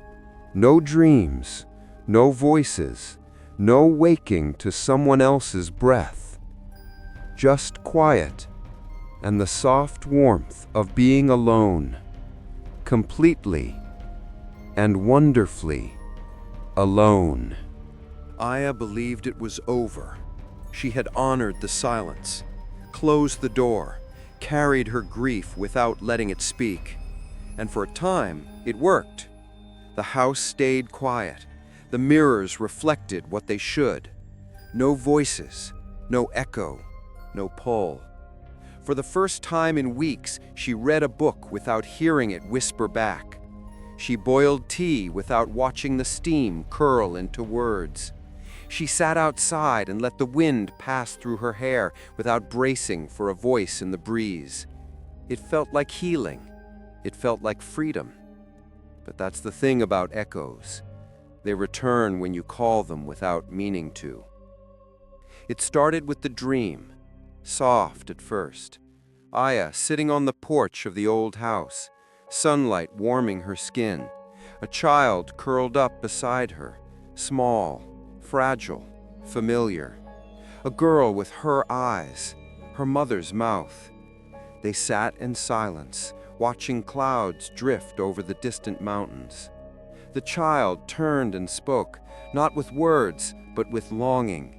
No dreams, no voices, no waking to someone else's breath. Just quiet and the soft warmth of being alone, completely and wonderfully alone. Aya believed it was over. She had honored the silence, closed the door, carried her grief without letting it speak. And for a time, it worked. The house stayed quiet. The mirrors reflected what they should. No voices, no echo, no pull. For the first time in weeks, she read a book without hearing it whisper back. She boiled tea without watching the steam curl into words. She sat outside and let the wind pass through her hair without bracing for a voice in the breeze. It felt like healing. It felt like freedom. But that's the thing about echoes. They return when you call them without meaning to. It started with the dream, soft at first. Aya sitting on the porch of the old house, sunlight warming her skin. A child curled up beside her, small, fragile, familiar. A girl with her eyes, her mother's mouth. They sat in silence, watching clouds drift over the distant mountains. The child turned and spoke, not with words, but with longing.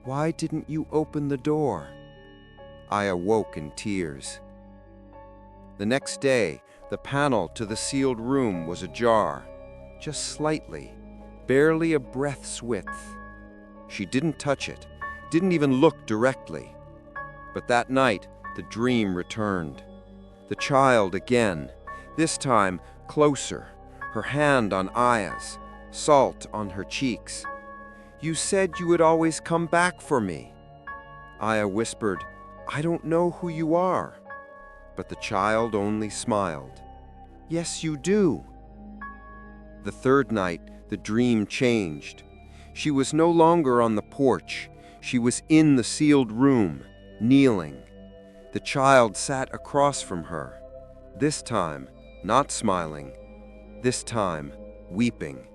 "Why didn't you open the door?" I awoke in tears. The next day, the panel to the sealed room was ajar, just slightly, barely a breath's width. She didn't touch it, didn't even look directly. But that night, the dream returned. The child again, this time closer, her hand on Aya's, salt on her cheeks. "You said you would always come back for me." Aya whispered, "I don't know who you are." But the child only smiled. "Yes, you do." The third night, the dream changed. She was no longer on the porch. She was in the sealed room, kneeling. The child sat across from her, this time not smiling, this time weeping.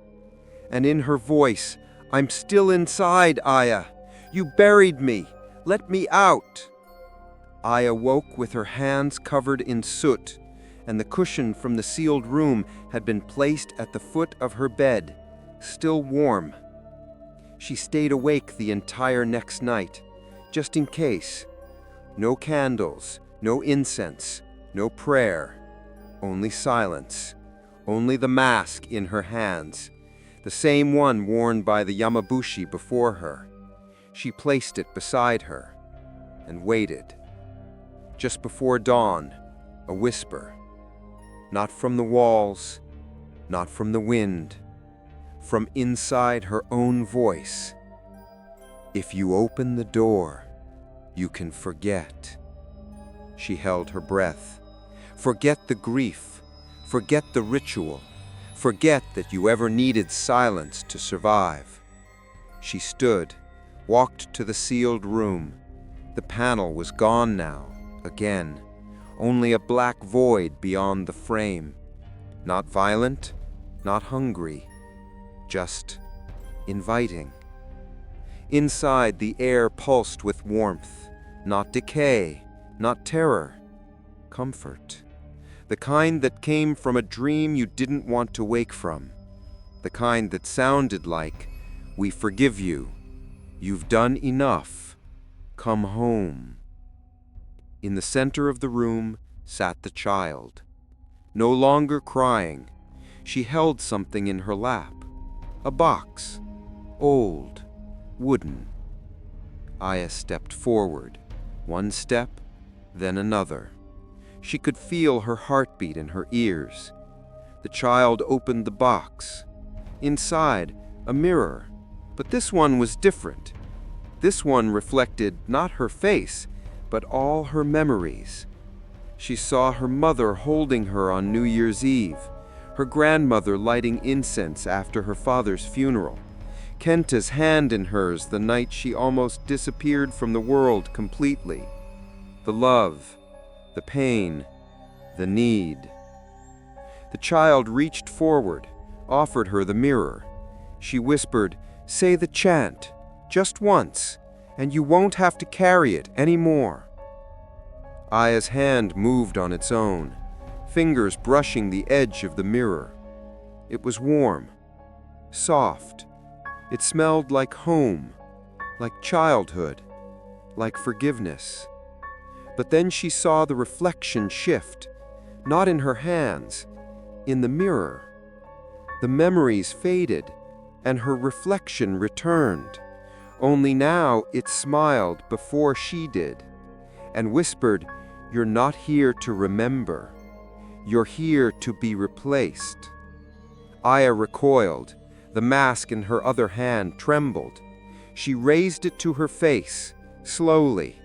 And in her voice, "I'm still inside, Aya. You buried me. Let me out." Aya woke with her hands covered in soot, and the cushion from the sealed room had been placed at the foot of her bed, still warm. She stayed awake the entire next night, just in case. No candles, no incense, no prayer, only silence, only the mask in her hands, the same one worn by the Yamabushi before her. She placed it beside her and waited. Just before dawn, a whisper. Not from the walls, not from the wind, from inside her own voice. "If you open the door, you can forget." She held her breath. Forget the grief, forget the ritual, forget that you ever needed silence to survive. She stood, walked to the sealed room. The panel was gone now, again. Only a black void beyond the frame. Not violent, not hungry, just inviting. Inside, the air pulsed with warmth, not decay, not terror, comfort. The kind that came from a dream you didn't want to wake from. The kind that sounded like, "We forgive you. You've done enough. Come home." In the center of the room sat the child, no longer crying. she held something in her lap. A box. Old. Wooden. Aya stepped forward. One step, then another. She could feel her heartbeat in her ears. The child opened the box. Inside, a mirror. But this one was different. This one reflected not her face, but all her memories. She saw her mother holding her on New Year's Eve, her grandmother lighting incense after her father's funeral, Kenta's hand in hers the night she almost disappeared from the world completely. The love, the pain, the need. The child reached forward, offered her the mirror. She whispered, "Say the chant, just once, and you won't have to carry it anymore." Aya's hand moved on its own, fingers brushing the edge of the mirror. It was warm, soft. It smelled like home, like childhood, like forgiveness. But then she saw the reflection shift, not in her hands, in the mirror. The memories faded, and her reflection returned. Only now it smiled before she did, and whispered, "You're not here to remember. You're here to be replaced." Aya recoiled. The mask in her other hand trembled. She raised it to her face, slowly,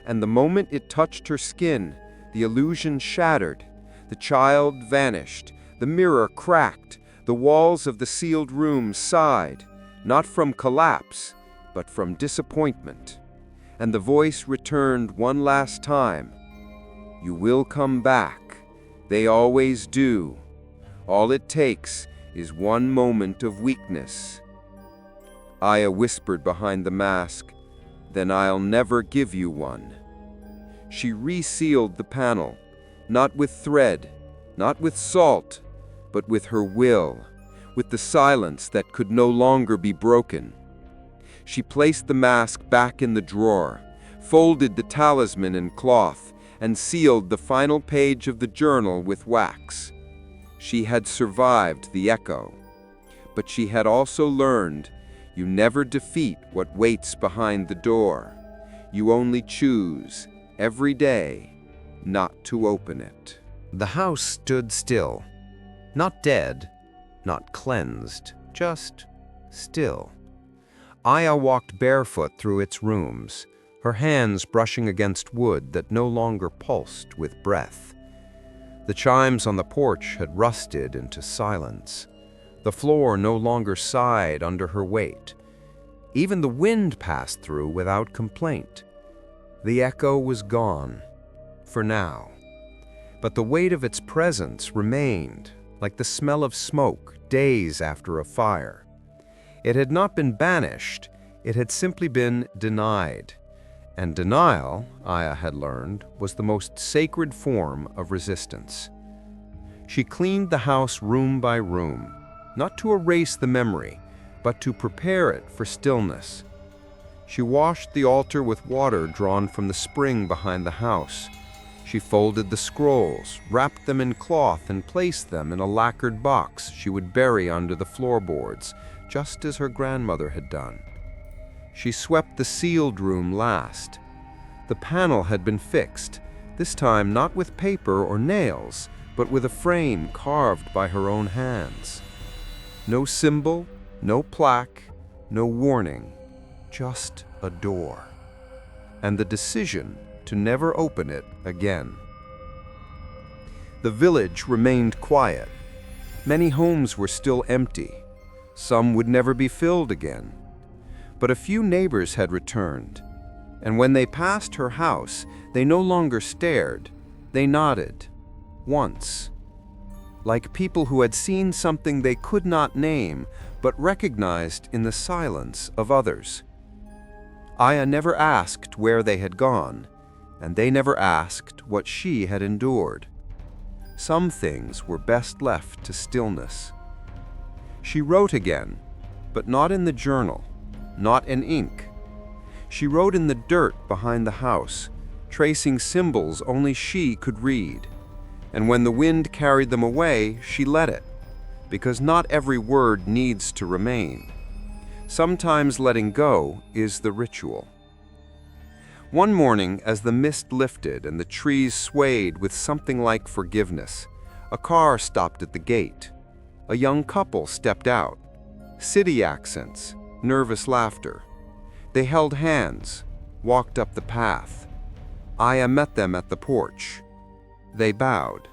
and the moment it touched her skin, the illusion shattered. The child vanished. The mirror cracked. The walls of the sealed room sighed, not from collapse, but from disappointment. And the voice returned one last time. "You will come back. They always do. All it takes is one moment of weakness." Aya whispered behind the mask, "Then I'll never give you one." She resealed the panel, not with thread, not with salt, but with her will, with the silence that could no longer be broken. She placed the mask back in the drawer, folded the talisman in cloth, and sealed the final page of the journal with wax. She had survived the echo, but she had also learned you never defeat what waits behind the door. You only choose, every day, not to open it. The house stood still. Not dead, not cleansed, just still. Aya walked barefoot through its rooms, her hands brushing against wood that no longer pulsed with breath. The chimes on the porch had rusted into silence. The floor no longer sighed under her weight. Even the wind passed through without complaint. The echo was gone, for now. But the weight of its presence remained, like the smell of smoke days after a fire. It had not been banished, it had simply been denied. And denial, Aya had learned, was the most sacred form of resistance. She cleaned the house room by room, not to erase the memory, but to prepare it for stillness. She washed the altar with water drawn from the spring behind the house. She folded the scrolls, wrapped them in cloth, and placed them in a lacquered box she would bury under the floorboards, just as her grandmother had done. She swept the sealed room last. The panel had been fixed, this time not with paper or nails, but with a frame carved by her own hands. No symbol, no plaque, no warning, just a door. And the decision to never open it again. The village remained quiet. Many homes were still empty. Some would never be filled again. But a few neighbors had returned, and when they passed her house, they no longer stared, they nodded, once, like people who had seen something they could not name, but recognized in the silence of others. Aya never asked where they had gone, and they never asked what she had endured. Some things were best left to stillness. She wrote again, but not in the journal. Not in ink. She wrote in the dirt behind the house, tracing symbols only she could read. And when the wind carried them away, she let it. because not every word needs to remain. Sometimes letting go is the ritual. One morning, as the mist lifted and the trees swayed with something like forgiveness, a car stopped at the gate. A young couple stepped out. City accents, nervous laughter. They held hands, walked up the path. Aya met them at the porch. They bowed.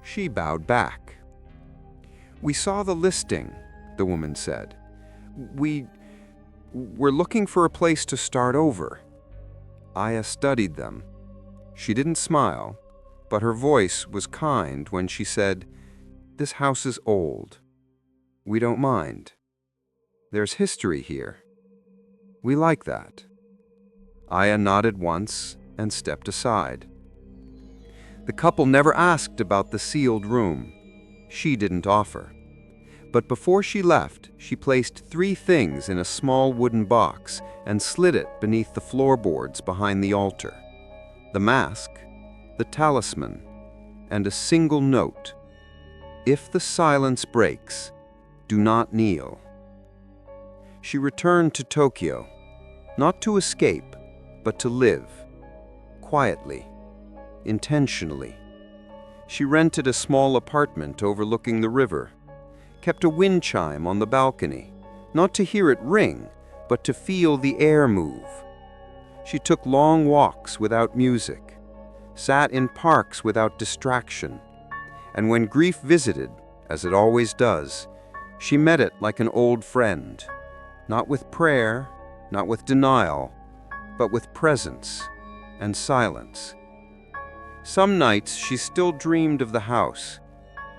She bowed back. "We saw the listing," the woman said. We're looking for a place to start over." Aya studied them. She didn't smile, but her voice was kind when she said, "This house is old. We don't mind. There's history here. We like that." Aya nodded once and stepped aside. The couple never asked about the sealed room. She didn't offer. But before she left, she placed 3 things in a small wooden box and slid it beneath the floorboards behind the altar: the mask, the talisman, and a single note: "If the silence breaks, do not kneel." She returned to Tokyo, not to escape, but to live, quietly, intentionally. She rented a small apartment overlooking the river, kept a wind chime on the balcony, not to hear it ring, but to feel the air move. She took long walks without music, sat in parks without distraction, and when grief visited, as it always does, she met it like an old friend, not with prayer, not with denial, but with presence and silence. Some nights she still dreamed of the house,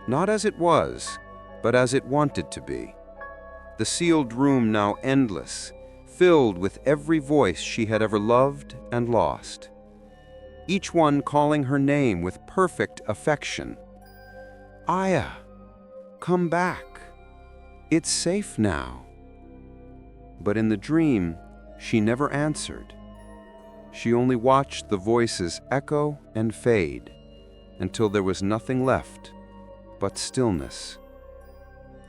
not as it was, but as it wanted to be. The sealed room now endless, filled with every voice she had ever loved and lost, each one calling her name with perfect affection. "Aya, come back. It's safe now." But in the dream, she never answered. She only watched the voices echo and fade until there was nothing left but stillness.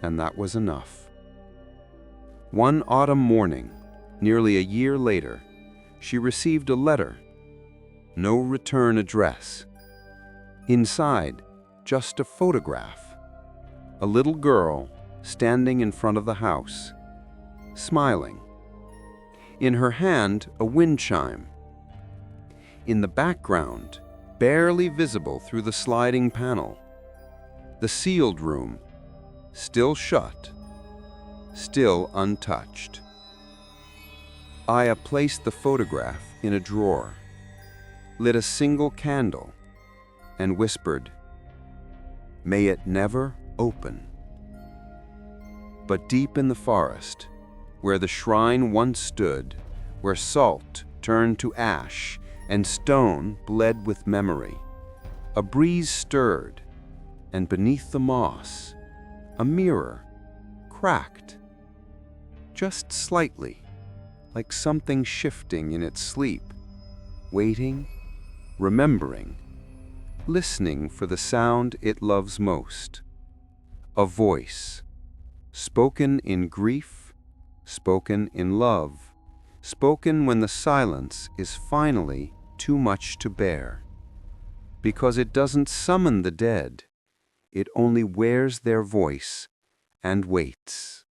And that was enough. One autumn morning, nearly a year later, she received a letter. No return address. Inside, just a photograph. A little girl standing in front of the house, smiling. In her hand, a wind chime. In the background, barely visible through the sliding panel, the sealed room, still shut, still untouched. Aya placed the photograph in a drawer, lit a single candle, and whispered, "May it never open." But deep in the forest, where the shrine once stood, where salt turned to ash and stone bled with memory, a breeze stirred, and beneath the moss, a mirror cracked, just slightly, like something shifting in its sleep, waiting, remembering, listening for the sound it loves most. A voice, spoken in grief, spoken in love, spoken when the silence is finally too much to bear. Because it doesn't summon the dead, it only wears their voice and waits.